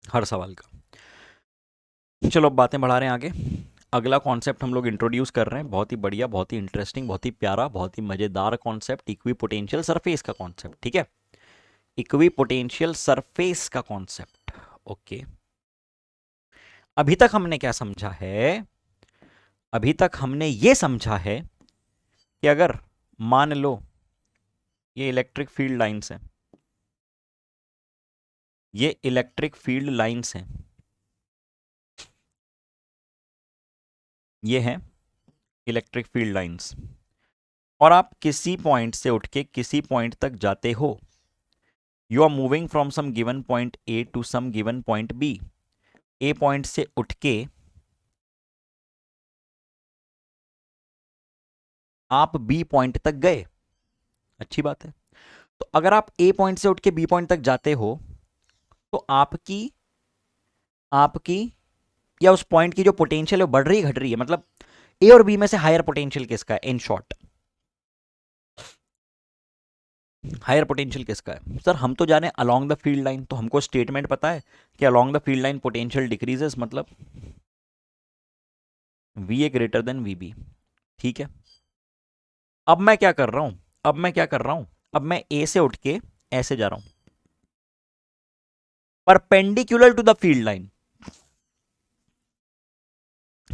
Speaker 1: हर सवाल का। चलो अब बातें बढ़ा रहे हैं आगे। अगला कॉन्सेप्ट हम लोग इंट्रोड्यूस कर रहे हैं, बहुत ही बढ़िया, बहुत ही इंटरेस्टिंग, बहुत ही प्यारा, बहुत ही मज़ेदार कॉन्सेप्ट, इक्वी पोटेंशियल सरफेस का कॉन्सेप्ट, ठीक है, इक्वी पोटेंशियल सरफेस का कॉन्सेप्ट। ओके, अभी तक हमने क्या समझा है? अभी तक हमने ये समझा है कि अगर मान लो ये इलेक्ट्रिक फील्ड लाइंस हैं, ये इलेक्ट्रिक फील्ड लाइंस हैं, ये हैं इलेक्ट्रिक फील्ड लाइंस, और आप किसी पॉइंट से उठ के किसी पॉइंट तक जाते हो, you are moving from some given point A to some given point B. A point से उठ के आप बी पॉइंट तक गए, अच्छी बात है। तो अगर आप ए पॉइंट से उठ के बी पॉइंट तक जाते हो तो आपकी आपकी या उस पॉइंट की जो पोटेंशियल है वो बढ़ रही है घट रही है, मतलब ए और बी में से हायर पोटेंशियल किसका है, इन शॉर्ट हायर पोटेंशियल किसका है। सर हम तो जाने अलोंग द फील्ड लाइन, तो हमको स्टेटमेंट पता है कि along the field line potential decreases, मतलब V A greater than V B. ठीक है, अब मैं क्या कर रहा हूं, अब मैं ए से उठ के ऐसे जा रहा हूं perpendicular to the field line,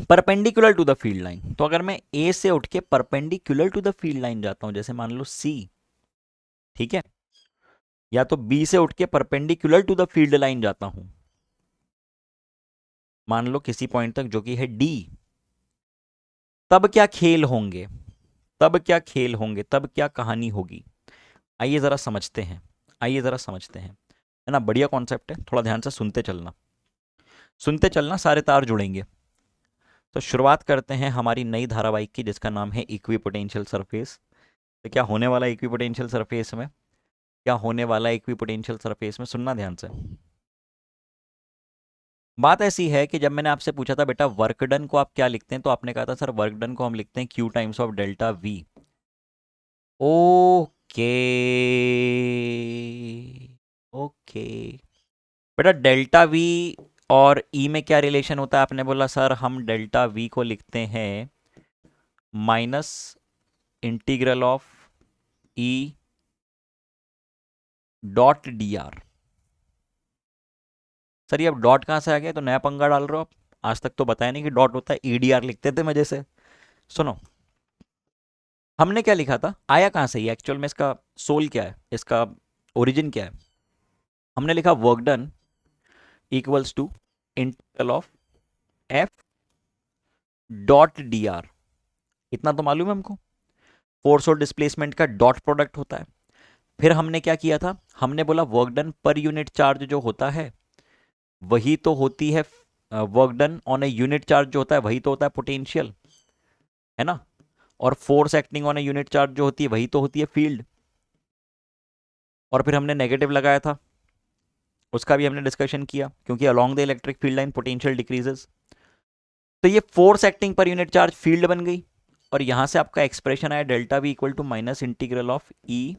Speaker 1: perpendicular to the field line. तो अगर मैं ए से उठ के perpendicular to the field line जाता हूं, जैसे मान लो सी, ठीक है, या तो बी से उठ के perpendicular to the field line जाता हूं, मान लो किसी पॉइंट तक जो कि है डी, तब क्या खेल होंगे, तब क्या कहानी होगी। आइए जरा समझते हैं, है ना, बढ़िया कॉन्सेप्ट है, थोड़ा ध्यान से सुनते चलना, सारे तार जुड़ेंगे। तो शुरुआत करते हैं हमारी नई धारावाहिक की, जिसका नाम है इक्विपोटेंशियल सरफेस। तो क्या होने वाला इक्विपोटेंशियल सरफेस में, सुनना ध्यान से। बात ऐसी है कि जब मैंने आपसे पूछा था बेटा वर्क डन को आप क्या लिखते हैं, तो आपने कहा था सर वर्क डन को हम लिखते हैं Q times of delta we. Okay, okay बेटा, डेल्टा वी और ई में क्या रिलेशन होता है, आपने बोला सर हम डेल्टा वी को लिखते हैं minus integral of E dot d are. Sir ये अब डॉट कहाँ से आ गया, तो नया पंगा डाल रहे हो आप, आज तक तो बताया नहीं कि डॉट होता है, ई डी आर लिखते थे मजे से। सुनो, हमने क्या लिखा था, आया कहाँ से, ये एक्चुअल में इसका सोल क्या है, इसका ओरिजिन क्या है। हमने लिखा work done equals to integral of F dot d r, इतना तो मालूम है हमको, फोर्स और डिस्प्लेसमेंट का डॉट प्रोडक्ट होता है। फिर हमने क्या किया था, हमने बोला वर्क डन पर यूनिट चार्ज जो होता है वही तो होती है, work done on a unit charge जो होता है वही तो होता है पोटेंशियल, है ना, और force acting on a unit charge जो होती है वही तो होती है फील्ड। और फिर हमने नेगेटिव लगाया था, उसका भी हमने डिस्कशन किया, क्योंकि along the electric field line potential decreases. तो ये फोर्स एक्टिंग पर यूनिट चार्ज फील्ड बन गई, और यहां से आपका एक्सप्रेशन आया delta V equal to minus integral of E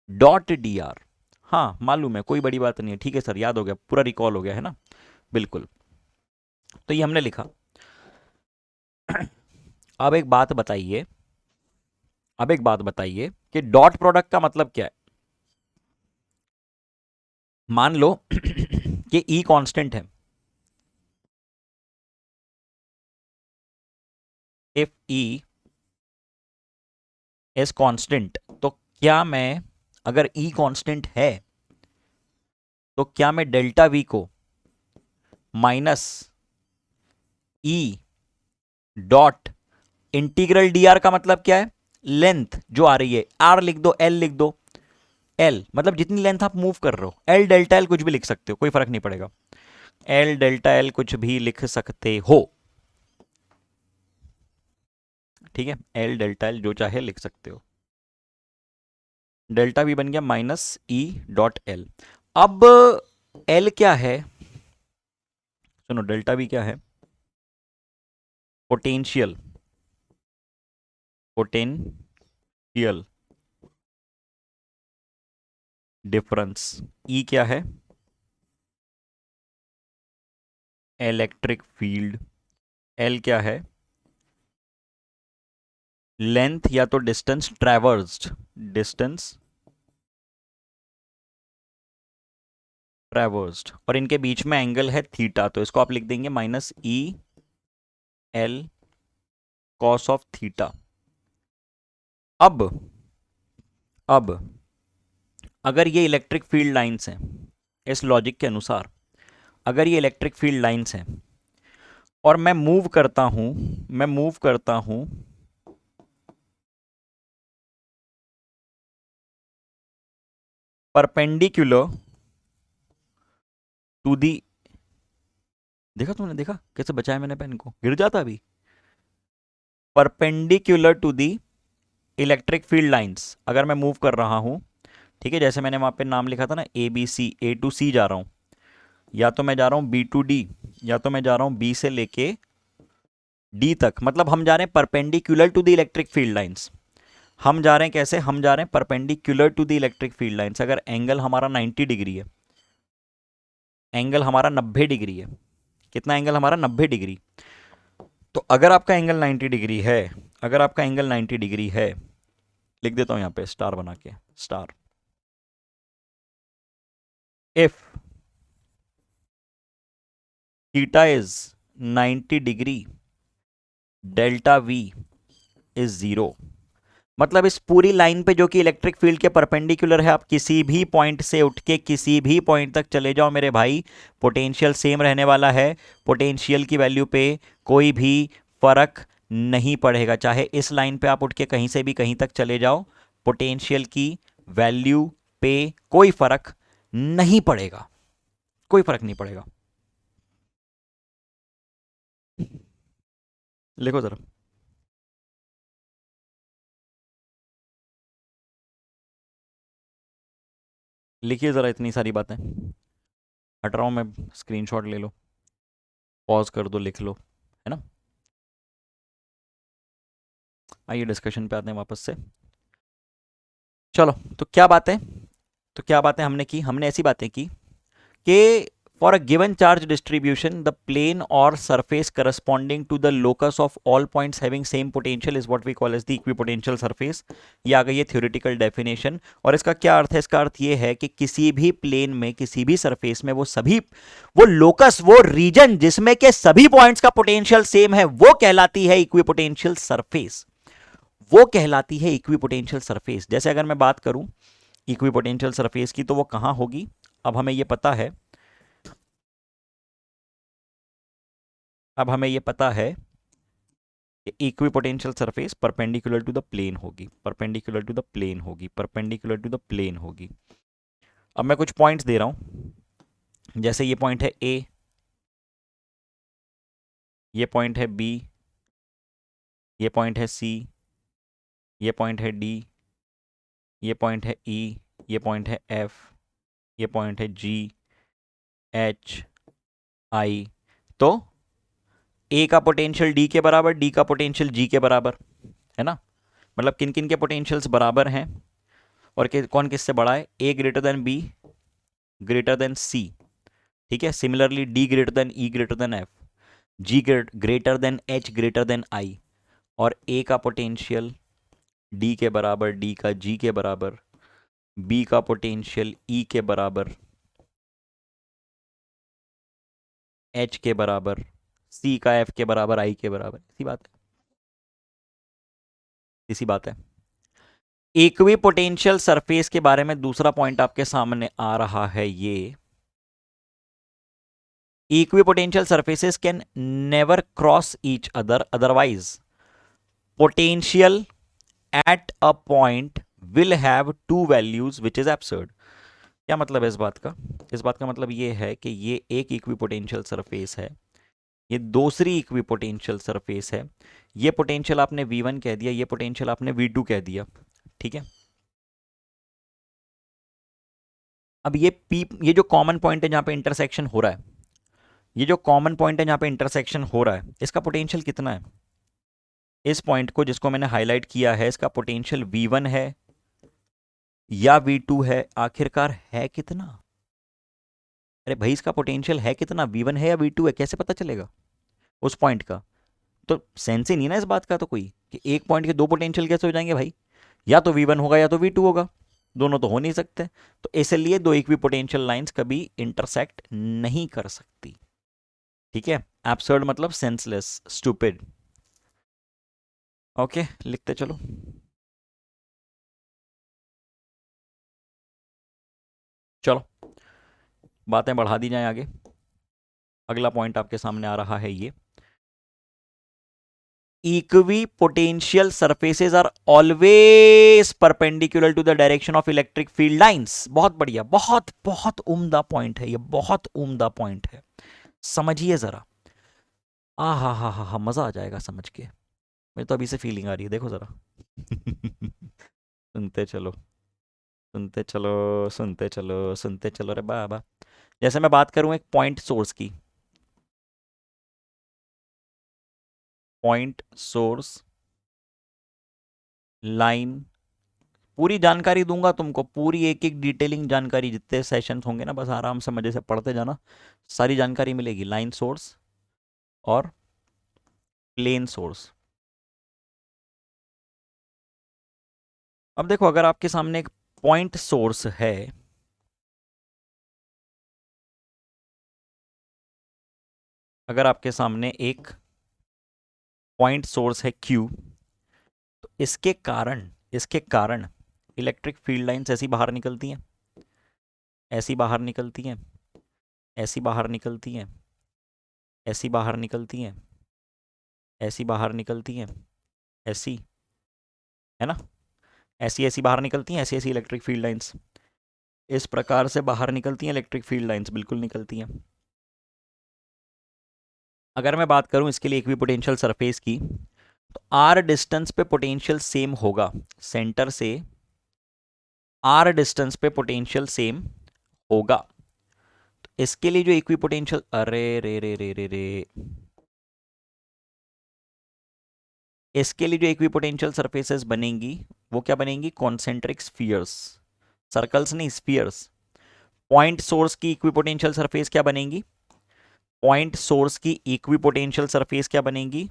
Speaker 1: dot d r. हाँ मालूम है, कोई बड़ी बात नहीं है, ठीक है सर, याद हो गया, पूरा रिकॉल हो गया, है ना, बिल्कुल। तो ये हमने लिखा। अब एक बात बताइए, कि डॉट प्रोडक्ट का मतलब क्या है। मान लो कि ई कांस्टेंट है, इफ ई इज कांस्टेंट, तो क्या मैं, अगर ई कांस्टेंट है तो क्या मैं डेल्टा वी को minus E dot integral D R, का मतलब क्या है, लेंथ जो आ रही है, आर लिख दो, एल लिख दो, एल मतलब जितनी लेंथ आप मूव कर रहे हो, एल डेल्टा एल कुछ भी लिख सकते हो, कोई फर्क नहीं पड़ेगा, एल डेल्टा एल कुछ भी लिख सकते हो, ठीक है, एल डेल्टा एल जो चाहे लिख सकते हो। डेल्टा वी बन गया माइनस ई डॉट एल। अब एल क्या है, सुनो, डेल्टा वी क्या है, पोटेंशियल, पोटेंशियल डिफरेंस। ई क्या है, इलेक्ट्रिक फील्ड। एल क्या है, लेंथ या तो डिस्टेंस ट्रैवर्स्ड, और इनके बीच में एंगल है थीटा, तो इसको आप लिख देंगे minus E L cos of theta. अब अगर ये इलेक्ट्रिक फील्ड लाइंस हैं, इस लॉजिक के अनुसार अगर ये इलेक्ट्रिक फील्ड लाइंस हैं और मैं मूव करता हूं परपेंडिकुलर टू दी, देखा तुमने, देखा कैसे बचाया मैंने पेन को, गिर जाता अभी। Perpendicular to the electric field lines अगर मैं मूव कर रहा हूं, ठीक है, जैसे मैंने वहां पे नाम लिखा था ना, A B C, A to सी जा रहा हूं, या तो मैं जा रहा हूं बी टू डी, या तो मैं जा रहा हूं बी से लेके डी तक, मतलब हम जा रहे हैं perpendicular to the electric field lines. हम जा रहे हैं कैसे, हम जा रहे हैं perpendicular to the electric field lines. अगर एंगल हमारा 90 डिग्री है, एंगल हमारा 90 डिग्री है, कितना एंगल हमारा 90 डिग्री, तो अगर आपका एंगल 90 डिग्री है, अगर आपका एंगल 90 डिग्री है, लिख देता हूं यहां पे स्टार बना के, star, if theta is 90 degree, delta we is zero. मतलब इस पूरी लाइन पे जो कि इलेक्ट्रिक फील्ड के परपेंडिकुलर है, आप किसी भी पॉइंट से उठ के किसी भी पॉइंट तक चले जाओ मेरे भाई, पोटेंशियल सेम रहने वाला है। पोटेंशियल की वैल्यू पे कोई भी फर्क नहीं पड़ेगा, चाहे इस लाइन पे आप उठ के कहीं से भी कहीं तक चले जाओ, पोटेंशियल की वैल्यू पे कोई फर्क नहीं पड़ेगा, कोई फर्क नहीं पड़ेगा। लिखो जरा, लिखिए जरा इतनी सारी बातें, हट रहा हूं मैं, स्क्रीनशॉट ले लो, पॉज कर दो, लिख लो, है ना। आइए डिस्कशन पे आते हैं वापस से। चलो, तो क्या बातें, तो क्या बातें हमने की, हमने ऐसी बातें की कि for a given charge distribution the plane और surface corresponding to the locus of all points having same potential is what we call as the equipotential surface. ये आ गई है थ्योरेटिकल डेफिनेशन। और इसका क्या अर्थ है, इसका अर्थ ये है कि किसी भी प्लेन में, किसी भी सरफेस में, वो सभी, वो लोकस, वो रीजन जिसमें के सभी पॉइंट्स का पोटेंशियल सेम है, वो कहलाती है इक्विपोटेंशियल सरफेस, वो कहलाती है इक्विपोटेंशियल सरफेस। जैसे अगर मैं बात करूं इक्विपोटेंशियल सरफेस की, तो वो कहां होगी, अब हमें ये पता है, अब हमें ये पता है कि equipotential surface perpendicular to the plane होगी, परपेंडिकुलर टू द प्लेन होगी, परपेंडिकुलर टू द प्लेन होगी। अब मैं कुछ पॉइंट्स दे रहा हूं, जैसे ये पॉइंट है ए, ये पॉइंट है बी, ये पॉइंट है सी, ये पॉइंट है डी, ये पॉइंट है ई, ये पॉइंट है एफ, ये पॉइंट है जी, एच, आई। तो ए का पोटेंशियल डी के बराबर, डी का पोटेंशियल जी के बराबर, है ना। मतलब किन किन के पोटेंशियल्स बराबर हैं, और कौन किससे बड़ा है, A greater than B greater than C, ठीक है। Similarly D greater than E greater than F, G greater than H greater than I. और ए का पोटेंशियल डी के बराबर, डी का जी के बराबर, बी का पोटेंशियल ई के बराबर, एच के बराबर, सी का एफ के बराबर, आई के बराबर। इसी बात है, इसी बात है। इक्वी पोटेंशियल सरफेस के बारे में दूसरा पॉइंट आपके सामने आ रहा है, ये equipotential surfaces can never cross each other, otherwise potential at a point will have two values which is absurd। क्या मतलब है इस बात का, इस बात का मतलब ये है कि ये एक इक्विपोटेंशियल सरफेस है, ये दूसरी इक्विपोटेंशियल सरफेस है। ये पोटेंशियल आपने V1 कह दिया, ये पोटेंशियल आपने V2 कह दिया, ठीक है। अब ये P, ये जो कॉमन पॉइंट है जहां पे इंटरसेक्शन हो रहा है, ये जो कॉमन पॉइंट है जहां पे इंटरसेक्शन हो रहा है, इसका पोटेंशियल कितना है, इस पॉइंट को जिसको मैंने हाईलाइट किया है, इसका पोटेंशियल V1 है या V2 है, आखिरकार है कितना। अरे भाई इसका पोटेंशियल है कितना, V1 है या V2 है, कैसे पता चलेगा उस पॉइंट का। तो सेंस ही नहीं ना इस बात का तो कोई, कि एक पॉइंट के दो पोटेंशियल कैसे हो जाएंगे भाई, या तो V1 होगा या तो V2 होगा, दोनों तो हो नहीं सकते। तो इसलिए दो इक्वी पोटेंशियल लाइंस कभी इंटरसेक्ट नहीं कर सकती, ठीक है। एब्सर्ड मतलब सेंसलेस, स्टूपिड। ओके, लिखते चलो। चलो बातें बढ़ा दी जाए आगे। अगला पॉइंट आपके सामने आ रहा है ये, equipotential surfaces are always perpendicular to the direction of electric field lines. बहुत बढ़िया, बहुत बहुत उम्दा पॉइंट है ये, बहुत उम्दा पॉइंट है, समझिए जरा। आ हा, मजा आ जाएगा समझ के। मेरे तो अभी से फीलिंग आ रही है, देखो जरा। सुनते चलो, सुनते चलो, सुनते चलो, सुनते चलो रे बाबा। जैसे मैं बात करूं एक पॉइंट सोर्स की, पॉइंट सोर्स लाइन, पूरी जानकारी दूंगा तुमको, पूरी एक एक डिटेलिंग जानकारी, जितने सेशंस होंगे ना, बस आराम से मजे से पढ़ते जाना, सारी जानकारी मिलेगी। लाइन सोर्स और प्लेन सोर्स। अब देखो, अगर आपके सामने एक पॉइंट सोर्स है, अगर आपके सामने एक पॉइंट सोर्स है Q, तो इसके कारण इलेक्ट्रिक फील्ड लाइंस ऐसी बाहर निकलती हैं, ऐसी बाहर निकलती हैं, ऐसी बाहर निकलती हैं, ऐसी बाहर निकलती हैं, ऐसी बाहर निकलती हैं, ऐसी, है ना, ऐसी ऐसी बाहर निकलती हैं, ऐसी ऐसी इलेक्ट्रिक फील्ड लाइंस इस प्रकार से बाहर निकलती हैं, इलेक्ट्रिक फील्ड लाइंस बिल्कुल निकलती हैं। अगर मैं बात करूं इसके लिए इक्विपोटेंशियल सरफेस की, तो आर डिस्टेंस पे पोटेंशियल सेम होगा, सेंटर से आर डिस्टेंस पे पोटेंशियल सेम होगा। तो इसके लिए जो इक्विपोटेंशियल, अरे रे रे रे रे रे, इसके लिए जो इक्विपोटेंशियल सरफेसेस बनेंगी वो क्या बनेंगी? कॉन्सेंट्रिक स्फीयर्स, सर्कल्स नहीं, स्फीयर्स। पॉइंट सोर्स की इक्विपोटेंशियल सरफेस क्या बनेगी? पॉइंट सोर्स की इक्विपोटेंशियल सरफेस क्या बनेगी?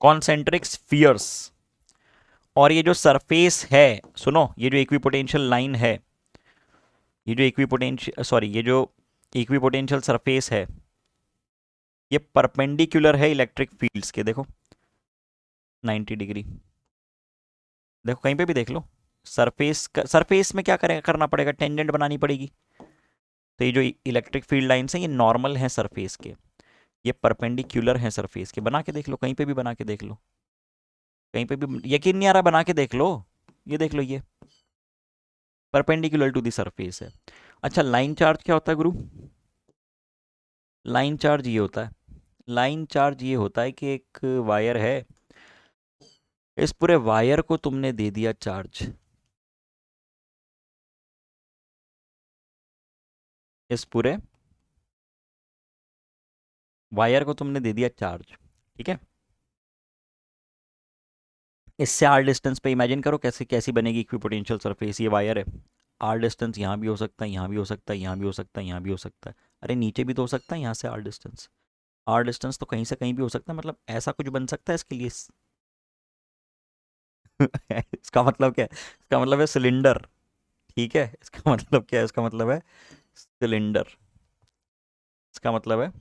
Speaker 1: Concentric spheres. और ये जो सरफेस है, सुनो, ये जो इक्विपोटेंशियल लाइन है, ये जो इक्विपोटेंशियल, सॉरी, ये जो इक्विपोटेंशियल सरफेस है, ये परपेंडिकुलर है इलेक्ट्रिक फील्ड्स के, देखो 90 डिग्री। देखो कहीं पे भी देख लो, सरफेस में क्या करना पड़ेगा? टेंजेंट बनानी पड़ेगी। तो ये जो इलेक्ट्रिक फील्ड लाइंस हैं, ये नॉर्मल हैं सरफेस के, ये परपेंडिकुलर हैं सरफेस के। बना के देख लो, कहीं पे भी बना के देख लो, कहीं पे भी यकीन नहीं आ रहा, बना के देख लो, ये देख लो, ये परपेंडिकुलर टू दी सरफेस है। अच्छा, लाइन चार्ज क्या होता है गुरु? लाइन चार्ज ये होता है, लाइन चार्ज ये होता है कि एक वायर है, इस पूरे वायर को तुमने दे दिया चार्ज, इस पूरे वायर को तुमने दे दिया चार्ज, ठीक है। इससे आर डिस्टेंस पे इमेजिन करो कैसे कैसी बनेगी इक्विपोटेंशियल सरफेस। ये वायर है, आर डिस्टेंस यहाँ भी हो सकता है, यहाँ भी हो सकता है, यहाँ भी हो सकता है, यहाँ भी हो सकता है, अरे नीचे भी तो हो सकता है, यहाँ से आर डिस्टेंस तो कहीं से कहीं भी हो सकता है, मतलब ऐसा कुछ बन सकता है इसके लिए। इसका मतलब क्या है? इसका मतलब है सिलेंडर, ठीक है। इसका मतलब क्या है? इसका मतलब है सिलेंडर, इसका मतलब है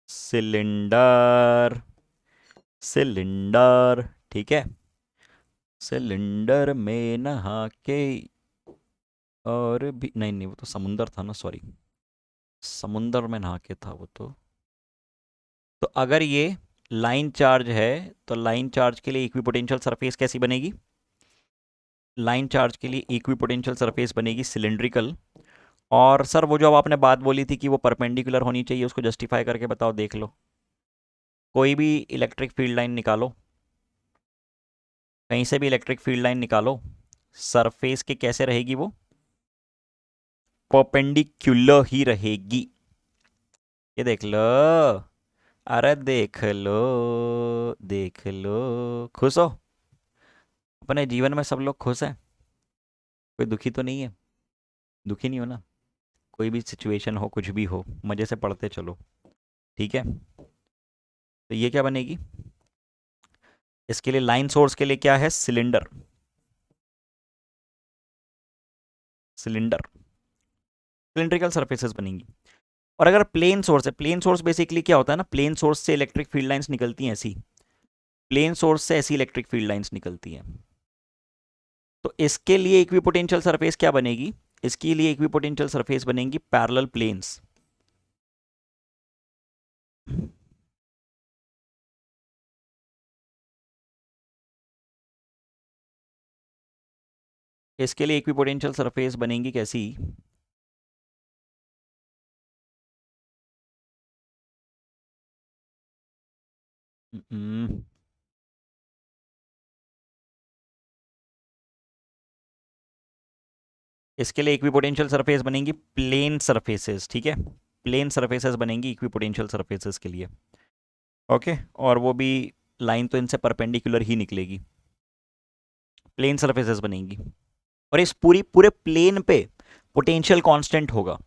Speaker 1: सिलेंडर, सिलेंडर, ठीक है। सिलेंडर में नहा के, और भी नहीं, नहीं वो तो समुंदर था ना, सॉरी, समुंदर में नहा के था वो तो अगर ये लाइन चार्ज है, तो लाइन चार्ज के लिए इक्विपोटेंशियल सरफेस कैसी बनेगी? लाइन चार्ज के लिए इक्विपोटेंशियल सरफेस बनेगी सिलिंड्रिकल। और सर वो जो अब आपने बात बोली थी कि वो परपेंडिकुलर होनी चाहिए, उसको जस्टिफाई करके बताओ, देख लो। कोई भी इलेक्ट्रिक फील्ड लाइन निकालो, कहीं से भी इलेक्ट्रिक फील्ड लाइन निकालो, सरफेस के कैसे रहेगी वो? परपेंडिकुलर ही रहेगी। ये देख लो, अरे देख लो, देख लो, खुश हो? अपने जीवन में सब लोग खुश हैं? कोई दुखी तो नहीं है? दुखी नहीं हो ना? कोई भी सिचुएशन हो, कुछ भी हो, मजे से पढ़ते चलो, ठीक है। तो ये क्या बनेगी? इसके लिए लाइन सोर्स के लिए क्या है? सिलेंडर, सिलेंडर, सिलिंड्रिकल सरफेसेस बनेंगी। और अगर प्लेन सोर्स है, प्लेन सोर्स बेसिकली क्या होता है ना, प्लेन सोर्स से इलेक्ट्रिक फील्ड लाइंस निकलती हैं ऐसी, प्लेन सोर्स से ऐसी इलेक्ट्रिक फील्ड लाइंस निकलती हैं। तो इसके लिए इक्विपोटेंशियल सरफेस क्या बनेगी? इसके लिए इक्विपोटेंशियल सरफेस बनेगी पैरेलल प्लेन्स। इसके लिए इक्विपोटेंशियल सरफेस बनेगी कैसी? हम्म, इसके लिए इक्विपोटेंशियल सरफेस बनेंगी प्लेन सरफेसेस, ठीक है? प्लेन सरफेसेस बनेंगी इक्विपोटेंशियल सरफेसेस के लिए। ओके, और वो भी लाइन तो इनसे परपेंडिकुलर ही निकलेगी, प्लेन सरफेसेस बनेंगी। और इस पूरे प्लेन पे पोटेंशियल कांस्टेंट होगा।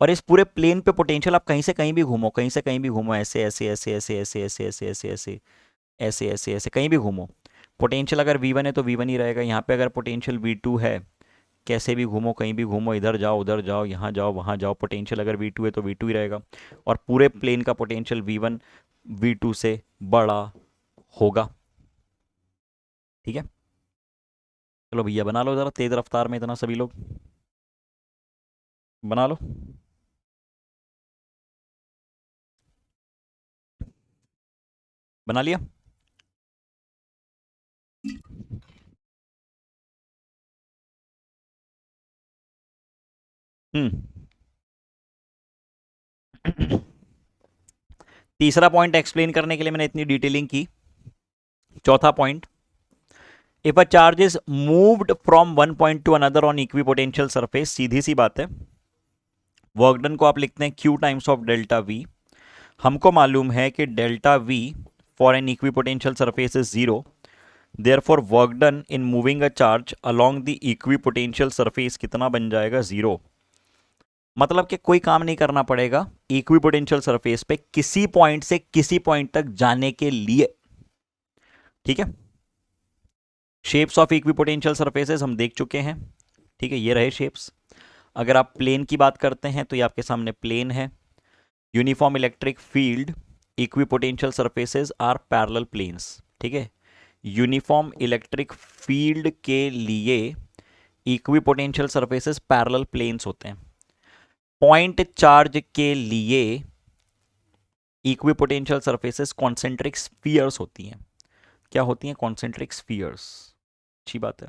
Speaker 1: और इस पूरे प्लेन पे पोटेंशियल आप कहीं से कहीं भी घूमो, कहीं से कहीं भी घूमो, ऐसे ऐसे ऐसे ऐसे ऐसे ऐसे ऐसे ऐसे ऐसे ऐसे ऐसे ऐसे कहीं भी घूमो, पोटेंशियल अगर V1 है तो V1 ही रहेगा। यहाँ पे अगर पोटेंशियल V2 है, कैसे भी घूमो, कहीं भी घूमो, इधर जाओ उधर जाओ, यहाँ जाओ वहाँ जाओ, पोटेंशियल अगर V2 है तो V2 ही रहेगा। और पूरे प्लेन का पोटेंशियल V1 V2 से बड़ा होगा। ठीक है, चलो भैया बना लो ज़रा तेज़ रफ्तार में, इतना सभी लोग बना लो। बना लिया? हम्म। तीसरा पॉइंट एक्सप्लेन करने के लिए मैंने इतनी डिटेलिंग की। चौथा point, if a charge is moved from one point to another on equipotential surface, सीधी सी बात है, वर्क डन को आप लिखते हैं Q times of delta V। हमको मालूम है कि delta V for an equipotential surface is zero, therefore work done in moving a charge along the equipotential surface कितना बन जाएगा? जीरो। मतलब कि कोई काम नहीं करना पड़ेगा इक्विपोटेंशियल सरफेस पे किसी पॉइंट से किसी पॉइंट तक जाने के लिए। ठीक है, शेप्स ऑफ इक्विपोटेंशियल सरफेसेस हम देख चुके हैं। ठीक है, ये रहे शेप्स। अगर आप प्लेन की बात करते हैं तो ये आपके सामने प्लेन है। Uniform electric field equipotential surfaces are parallel planes. ठीक है, यूनिफॉर्म इलेक्ट्रिक फील्ड के लिए इक्विपोटेंशियल सरफेसेस पैरेलल प्लेन्स होते हैं। पॉइंट चार्ज के लिए इक्विपोटेंशियल सरफेसेस कॉन्सेंट्रिक स्फीयर्स होती हैं। क्या होती हैं? Concentric spheres. अच्छी बात है।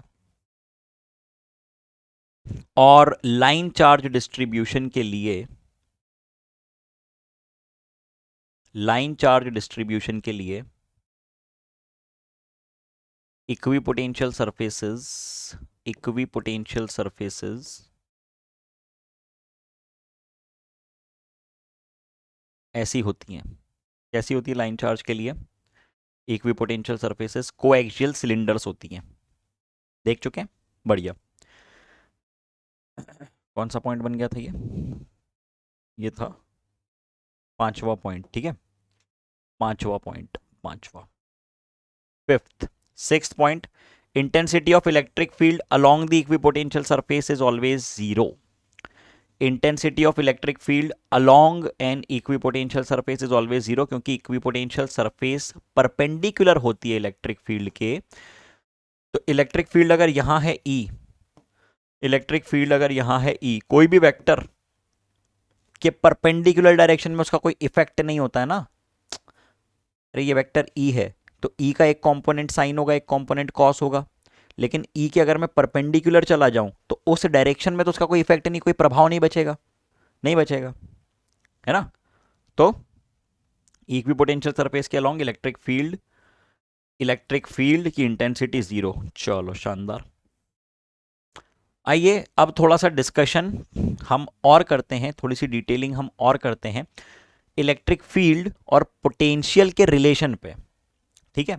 Speaker 1: और लाइन चार्ज डिस्ट्रीब्यूशन के लिए, लाइन चार्ज डिस्ट्रीब्यूशन के लिए इक्विपोटेंशियल सरफेसेस, इक्विपोटेंशियल सरफेसेस ऐसी होती हैं। कैसी होती है लाइन चार्ज के लिए? इक्विपोटेंशियल सरफेसेस कोएक्सियल सिलेंडर्स होती हैं। देख चुके हैं? बढ़िया। कौन सा पॉइंट बन गया था ये था पांचवा पॉइंट। ठीक है, पांचवा पॉइंट, पांचवा। Fifth, sixth point, intensity of electric field along the equipotential surface is always zero. Intensity of electric field along an equipotential surface is always zero, क्योंकि इक्विपोटेंशियल सरफेस परपेंडिकुलर होती है इलेक्ट्रिक फील्ड के। तो electric field अगर यहां है E, electric field अगर यहां है E, कोई भी वेक्टर के परपेंडिकुलर डायरेक्शन में उसका कोई इफेक्ट नहीं होता है ना। अरे ये वेक्टर E है तो E का एक कंपोनेंट साइन होगा, एक कंपोनेंट कॉस होगा। लेकिन E के अगर मैं परपेंडिकुलर चला जाऊं तो उस डायरेक्शन में तो उसका कोई इफेक्ट नहीं, कोई प्रभाव नहीं बचेगा, नहीं बचेगा, है ना। तो इक्विपोटेंशियल सरफेस के along electric field, electric field की इंटेंसिटी जीरो। चलो शानदार। आइए अब थोड़ा सा डिस्कशन हम और करते हैं, थोड़ी सी डिटेलिंग हम और करते हैं इलेक्ट्रिक फील्ड और पोटेंशियल के रिलेशन पे। ठीक है,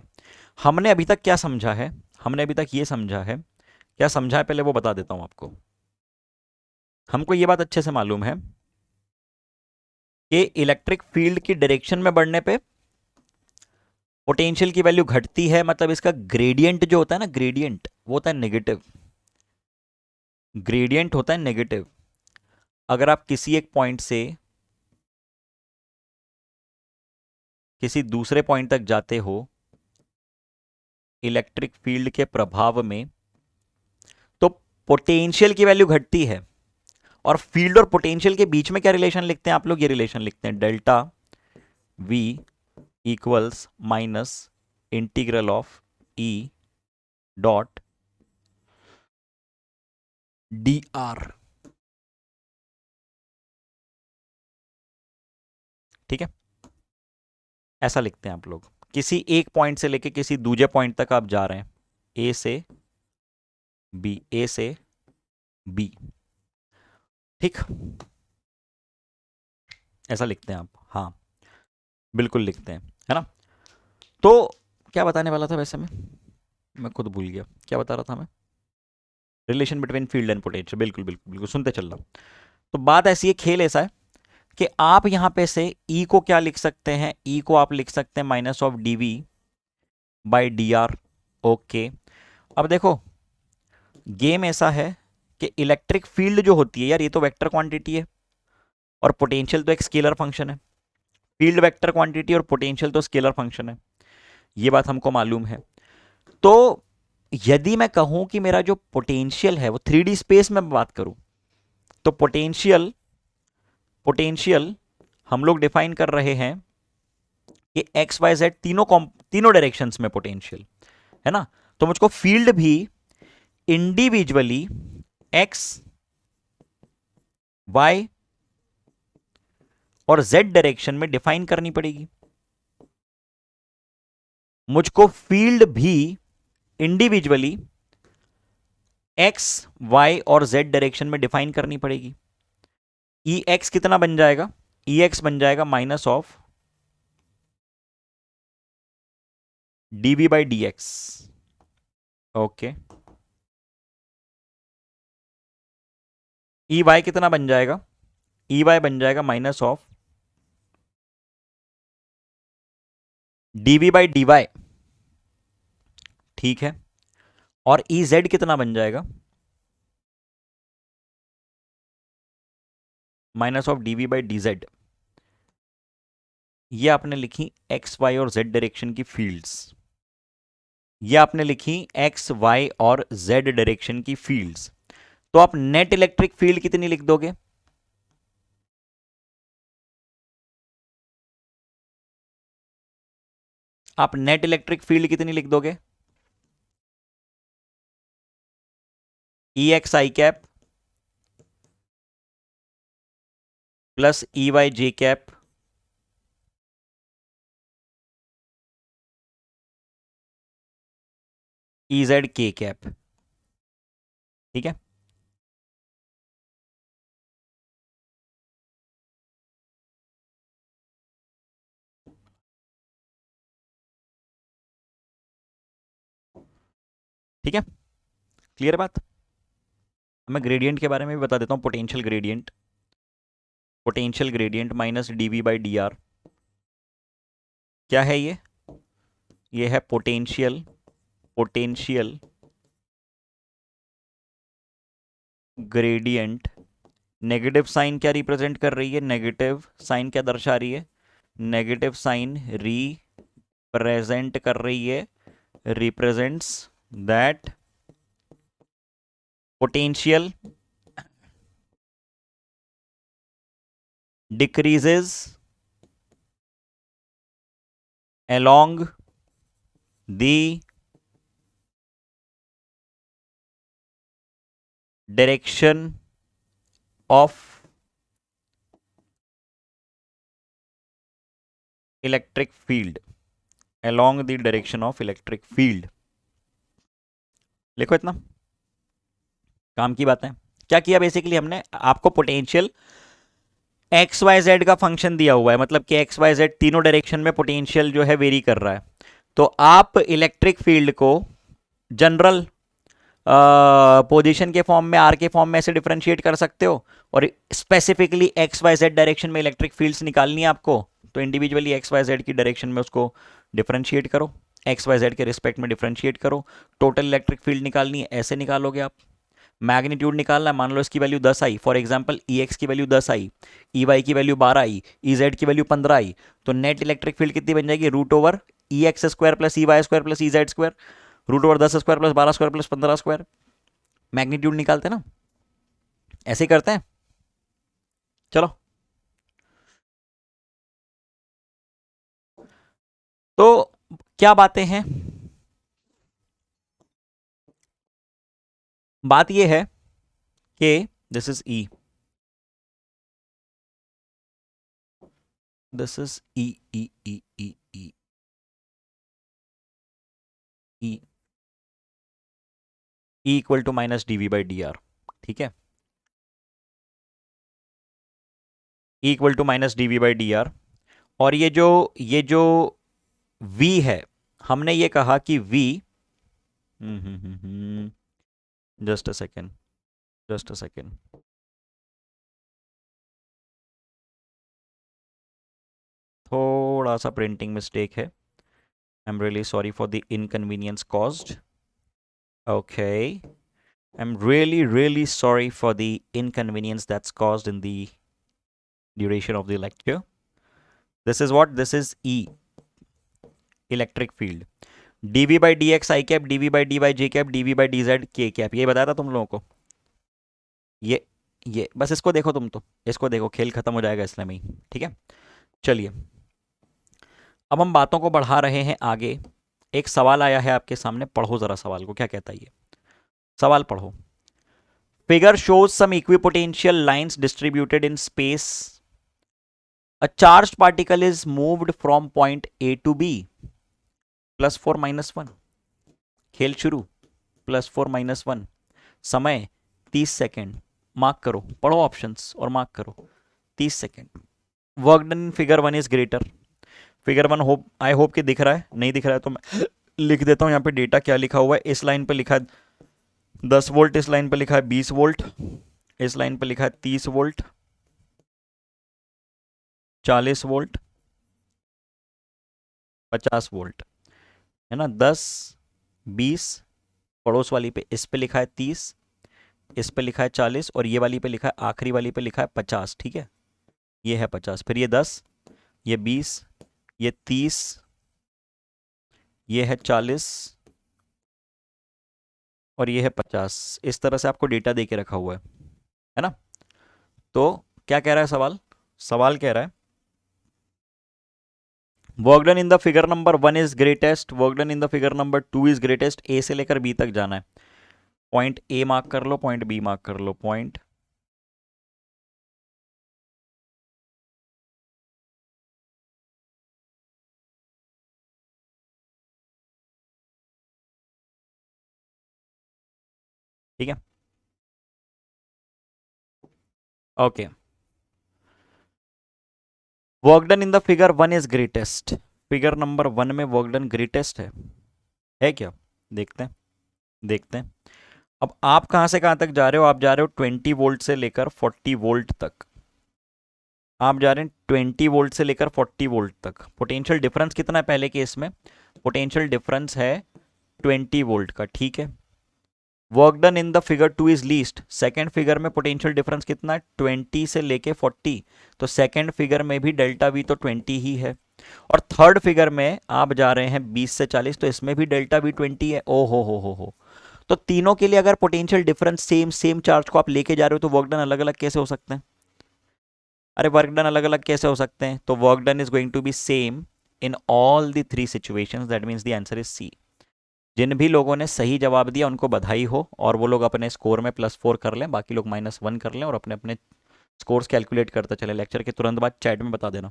Speaker 1: हमने अभी तक क्या समझा है? हमने अभी तक ये समझा है, क्या समझा है पहले वो बता देता हूं आपको। हमको ये बात अच्छे से मालूम है कि इलेक्ट्रिक फील्ड की डायरेक्शन में बढ़ने पे पोटेंशियल की वैल्यू घटती है, मतलब इसका ग्रेडियंट जो होता है ना, ग्रेडियंट वो होता है नेगेटिव। ग्रेडियंट होता है नेगेटिव। अगर आप किसी एक पॉइंट से किसी दूसरे पॉइंट तक जाते हो इलेक्ट्रिक फील्ड के प्रभाव में, पोटेंशियल की वैल्यू घटती है, और फील्ड और पोटेंशियल के बीच में क्या रिलेशन लिखते हैं आप लोग? ये रिलेशन लिखते हैं, delta we equals minus integral of E dot d r. ठीक है, ऐसा लिखते हैं आप लोग। किसी एक पॉइंट से लेके किसी दूसरे पॉइंट तक आप जा रहे हैं, ए से बी, ए से बी। ठीक, ऐसा लिखते हैं आप, हाँ बिल्कुल लिखते हैं, है ना। तो क्या बताने वाला था वैसे मैं खुद भूल गया क्या बता रहा था मैं। Relation between field and potential, बिल्कुल बिल्कुल बिल्कुल, सुनते चल रहा। तो बात ऐसी है, खेल ऐसा है कि आप यहां पे से E को क्या लिख सकते हैं? E को आप लिख सकते हैं minus of d v by d r. Okay, अब देखो गेम ऐसा है कि इलेक्ट्रिक फील्ड जो होती है यार, ये तो वेक्टर क्वांटिटी है, और पोटेंशियल तो एक स्केलर फंक्शन है। फील्ड वेक्टर क्वांटिटी और पोटेंशियल तो स्केलर फंक्शन है, ये बात हमको मालूम है। तो यदि मैं कहूं कि मेरा जो पोटेंशियल है वो 3D स्पेस में बात करूं, तो पोटेंशियल पोटेंशियल हम लोग डिफाइन कर रहे हैं कि एक्स वाई जेड तीनों डायरेक्शंस में पोटेंशियल है ना। तो मुझको फील्ड भी इंडिविजुअली एक्स वाई और जेड डायरेक्शन में डिफाइन करनी पड़ेगी। मुझको फील्ड भी इंडिविजुअली एक्स वाई और जेड डायरेक्शन में डिफाइन करनी पड़ेगी। ई एक्स कितना बन जाएगा? ई एक्स बन जाएगा minus of d v by d x. Okay, E y कितना बन जाएगा? ई वाई बन जाएगा minus of d v by d y. ठीक है, और ई जेड कितना बन जाएगा? Minus of d v by d z. ये आपने लिखी एक्स वाई और जेड डायरेक्शन की फील्ड्स। ये आपने लिखी एक्स वाई और जेड डायरेक्शन की फील्ड्स। तो आप नेट इलेक्ट्रिक फील्ड कितनी लिख दोगे? आप नेट इलेक्ट्रिक फील्ड कितनी लिख दोगे? ई एक्स आई कैप प्लस ई वाई जे कैप ई जेड के कैप। ठीक है, ठीक है, क्लियर बात। मैं ग्रेडियंट के बारे में भी बता देता हूं। Potential gradient minus d v by d r. क्या है ये है पोटेंशियल ग्रेडियंट। नेगेटिव साइन क्या रिप्रेजेंट कर रही है? नेगेटिव साइन क्या दर्शा रही है? नेगेटिव साइन रिप्रेजेंट कर रही है, represents that potential decreases along the direction of electric field, along the direction of electric field। लिखो, इतना काम की बात है। क्या किया बेसिकली हमने? आपको पोटेंशियल एक्स वाई जेड का फंक्शन दिया हुआ है, मतलब कि एक्स वाई जेड तीनों डायरेक्शन में पोटेंशियल जो है वेरी कर रहा है। तो आप इलेक्ट्रिक फील्ड को जनरल पोजीशन के फॉर्म में, आर के फॉर्म में ऐसे डिफरेंशिएट कर सकते हो, और specifically x y z direction में इलेक्ट्रिक फील्ड्स निकालनी है आपको, तो इंडिविजुअली एक्स वाई जेड की डायरेक्शन में उसको डिफरेंशिएट करो, एक्स वाई जेड के रिस्पेक्ट में डिफरेंशिएट करो। टोटल इलेक्ट्रिक फील्ड निकालनी है, ऐसे निकालोगे आप। मैग्नीट्यूड निकालना है, मान लो इसकी value 10 i, for example E X की वैल्यू 10 आई, ई वाई की वैल्यू 12 आई, ई जेड की वैल्यू 15 आई, तो नेट इलेक्ट्रिक फील्ड कितनी बन जाएगी? Root over E X square plus E Y square plus E Z square, root over 10 square plus 12 square plus 15 square. Magnitude निकालते हैं ना, ऐसे ही करते हैं। चलो, तो क्या बातें हैं, बात ये है कि this is E, this is E E E E E E equal to minus d v by d r, ठीक है, E equal to minus d v by d r. और ये जो v है, हमने ये कहा कि v, just a second, just a second, थोड़ा सा प्रिंटिंग मिस्टेक है, I am really sorry for the inconvenience caused, okay, I am really really sorry for the inconvenience that's caused in the duration of the lecture. This is what, this is E, electric field, dv by dx I cap, dv by dy j cap, dv by dz k cap, ये बताया था तुम लोगों को, ये बस इसको देखो, तुम तो इसको देखो, खेल खत्म हो जाएगा इसलिए में ही, ठीक है। चलिए, अब हम बातों को बढ़ा रहे हैं आगे। एक सवाल आया है आपके सामने, पढ़ो जरा सवाल को, क्या कहता है ये सवाल, पढ़ो। Figure shows some equipotential lines distributed in space, a charged particle is moved from point A to B, +4 - 1, खेल शुरू, +4 - 1, समय 30 सेकेंड, मार्क करो, पढ़ो ऑप्शंस और मार्क करो, 30 second. Work done in figure 1 is greater, figure 1 hope, I hope कि दिख रहा है, नहीं दिख रहा है तो मैं लिख देता हूं यहाँ पे डेटा क्या लिखा हुआ है। इस लाइन पे लिखा है 10 वोल्ट, इस लाइन पे लिखा है 20 वोल्ट, इस लाइन पे लिखा है 30 वोल्ट, 40 वोल्ट, 50 वोल्ट, है ना, 10, 20, पड़ोस वाली पे इस पे लिखा है 30, इस पे लिखा है 40, और ये वाली पे लिखा है, आखिरी वाली पे लिखा है 50, ठीक है, ये है 50, फिर ये 10, ये 20, ये 30, ये है 40, और ये है 50। इस तरह से आपको डेटा दे के रखा हुआ है ना। तो क्या कह रहा है सवाल, सवाल कह रहा है work done in the figure number 1 is greatest, work done in the figure number 2 is greatest, A से लेकर बी तक जाना है, पॉइंट ए मार्क कर लो, पॉइंट बी मार्क कर लो, पॉइंट ठीक है, okay. Work done in the figure 1 is greatest, figure number 1 में वर्क डन ग्रेटेस्ट है क्या, देखते हैं, देखते हैं। अब आप कहां से कहां तक जा रहे हो, आप जा रहे हो 20 वोल्ट से लेकर 40 वोल्ट तक, आप जा रहे हैं 20 वोल्ट से लेकर 40 वोल्ट तक। पोटेंशियल डिफरेंस कितना है पहले केस में, पोटेंशियल डिफरेंस है 20 वोल्ट का, ठीक है। Work done in the figure 2 is least, second figure में पोटेंशियल डिफरेंस कितना है, 20 से लेके 40, तो सेकेंड फिगर में भी डेल्टा वी तो 20 ही है। और थर्ड फिगर में आप जा रहे हैं 20 से 40, तो इसमें भी डेल्टा वी 20 है। ओ हो, तो तीनों के लिए अगर potential difference same same charge को आप लेके जा रहे हो, तो वर्क डन अलग अलग कैसे हो सकते हैं, अरे वर्क डन अलग अलग कैसे हो सकते हैं, तो work done is going to be same in all the 3 situations, that means the answer is C. जिन भी लोगों ने सही जवाब दिया उनको बधाई हो, और वो लोग अपने स्कोर में +4 कर लें, बाकी लोग -1 कर लें, और अपने अपने स्कोर्स कैलकुलेट करते चले, लेक्चर के तुरंत बाद चैट में बता देना।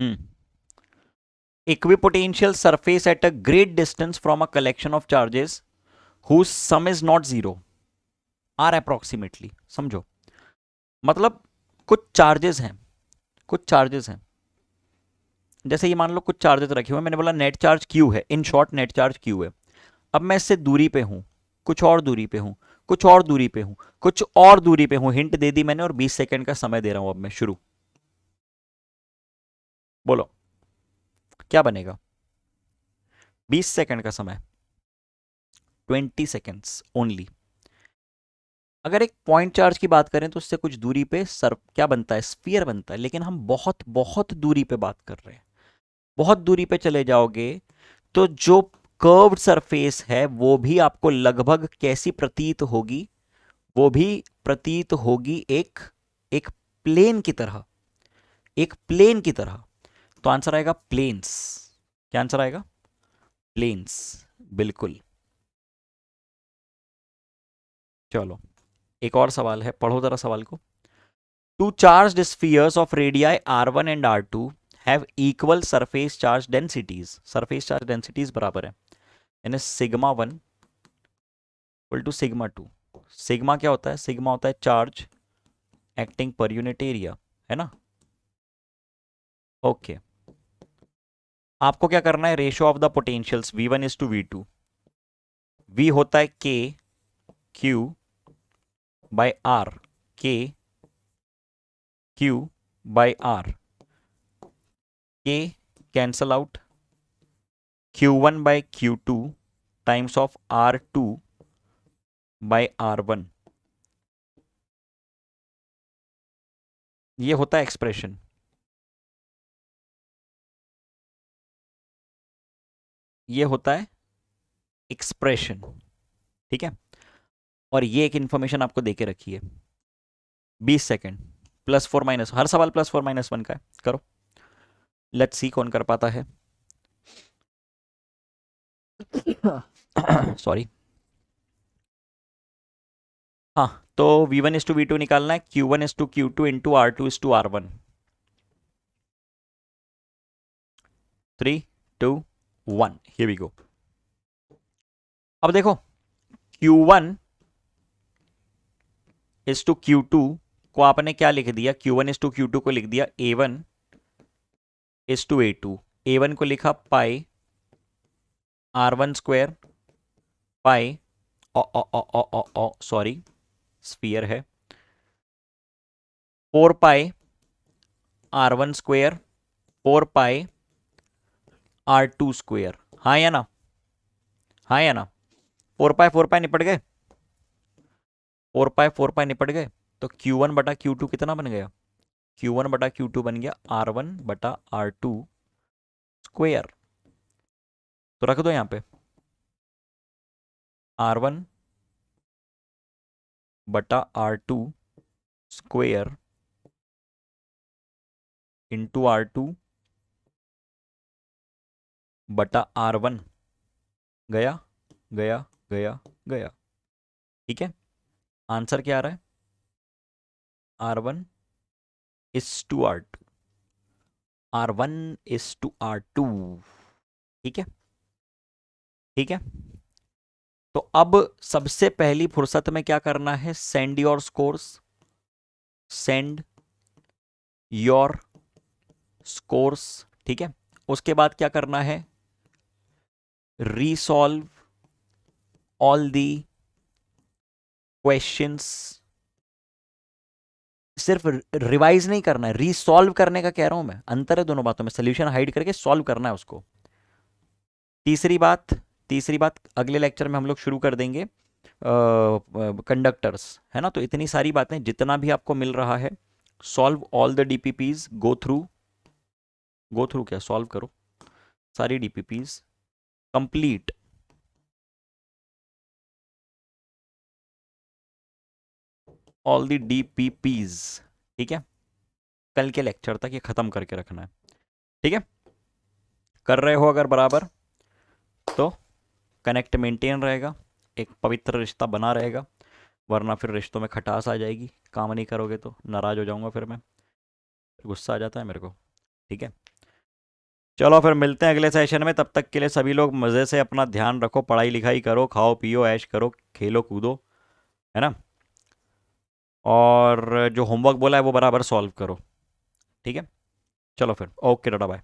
Speaker 1: Hmm, equipotential surface at a great distance from a collection of charges whose sum is not zero are approximately, समझो, मतलब कुछ चार्जेस हैं, कुछ चार्जेस हैं, जैसे ये मान लो कुछ चार्जेस रखे हुए हैं, मैंने बोला नेट चार्ज क्यू है, in short net charge Q है। अब मैं इससे दूरी पे हूं, कुछ और दूरी पे हूं, कुछ और दूरी पे हूं, कुछ और दूरी पे हूं, हिंट दे दी मैंने, और 20 सेकंड का समय दे रहा हूं, अब मैं शुरू, बोलो क्या बनेगा, 20 सेकंड का समय, 20 सेकंड्स ओनली। अगर एक पॉइंट चार्ज की बात करें तो उससे कुछ दूरी पे सर क्या बनता है, स्फीयर बनता है। लेकिन हम बहुत बहुत दूरी पे बात कर रहे हैं। बहुत दूरी पे चले जाओगे तो जो कर्व्ड सरफेस है वो भी आपको लगभग कैसी प्रतीत होगी, वो भी प्रतीत होगी एक एक प्लेन की तरह, एक प्लेन की तरह। तो आंसर आएगा प्लेन्स। क्या आंसर आएगा? प्लेन्स, बिल्कुल। चलो एक और सवाल है, पढ़ो जरा सवाल को। Two charged spheres of radii R1 and R2 have equal surface charge densities. Surface charge densities बराबर है, यानी sigma 1 equal to sigma 2। Sigma क्या होता है? सिग्मा होता है चार्ज एक्टिंग पर यूनिट एरिया, है ना? ओके, आपको क्या करना है? Ratio of the potentials V1 is to V2। V होता है K Q by R, K Q by R। K cancel out, Q1 by Q2 times of R2 by R1। ये होता है एक्सप्रेशन। ये होता है एक्सप्रेशन, ठीक है। और ये एक इंफॉर्मेशन आपको देके रखी है, 20 सेकेंड। +4 - हर सवाल +4 - 1 का है। करो, लेट्स सी कौन कर पाता है। सॉरी। हाँ, तो V1 इज टू V2 निकालना है। Q1 is to Q2 into R2 is to R1। 3 2 1, here we go. अब देखो, Q1 इज टू Q2 को आपने क्या लिख दिया? Q1 इज टू Q2 को लिख दिया A1 is to A2। A1 को लिखा पाई R1 square pi sorry, sphere है, 4 पाई R1 स्क्वायर 4 पाई R2 स्क्वायर। हाँ या ना? हाँ या ना? 4 पाई निपट गए, 4 पाई निपट गए। तो Q1 बटा Q2 कितना बन गया? Q1 बटा Q2 बन गया R1 बटा R2 स्क्वायर। तो रख दो यहां पे R1 बटा R2 स्क्वायर इंटू R2 बटा R1। गया गया गया गया, ठीक है। आंसर क्या आ रहा है? R1 is to R2, R1 is to R2, ठीक है। ठीक है, तो अब सबसे पहली फुर्सत में क्या करना है? Send your scores, send your scores, ठीक है। उसके बाद क्या करना है? रीसॉल्व ऑल दी क्वेश्चंस। सिर्फ रिवाइज नहीं करना है, रीसॉल्व करने का कह रहा हूं मैं। अंतर है दोनों बातों में, सोल्यूशन हाइड करके सॉल्व करना है उसको। तीसरी बात, तीसरी बात अगले लेक्चर में हम लोग शुरू कर देंगे कंडक्टर्स, है ना। तो इतनी सारी बातें, जितना भी आपको मिल रहा है, solve all the DPPs, go through क्या, सॉल्व करो सारी DPPs, complete all the DPPs, ठीक है। कल के लेक्चर तक ये खत्म करके रखना है, ठीक है। कर रहे हो अगर बराबर तो कनेक्ट मेंटेन रहेगा, एक पवित्र रिश्ता बना रहेगा। वरना फिर रिश्तों में खटास आ जाएगी, काम नहीं करोगे तो नाराज हो जाऊंगा, फिर मैं, गुस्सा आ जाता है मेरे को, ठीक है। चलो फिर मिलते हैं अगले सेशन में। तब तक के लिए सभी लोग मज़े से अपना ध्यान रखो, पढ़ाई लिखाई करो, खाओ पियो ऐश करो, खेलो कूदो, है ना। और जो होमवर्क बोला है वो बराबर सॉल्व करो, ठीक है। चलो फिर, ओके, टाटा बाय।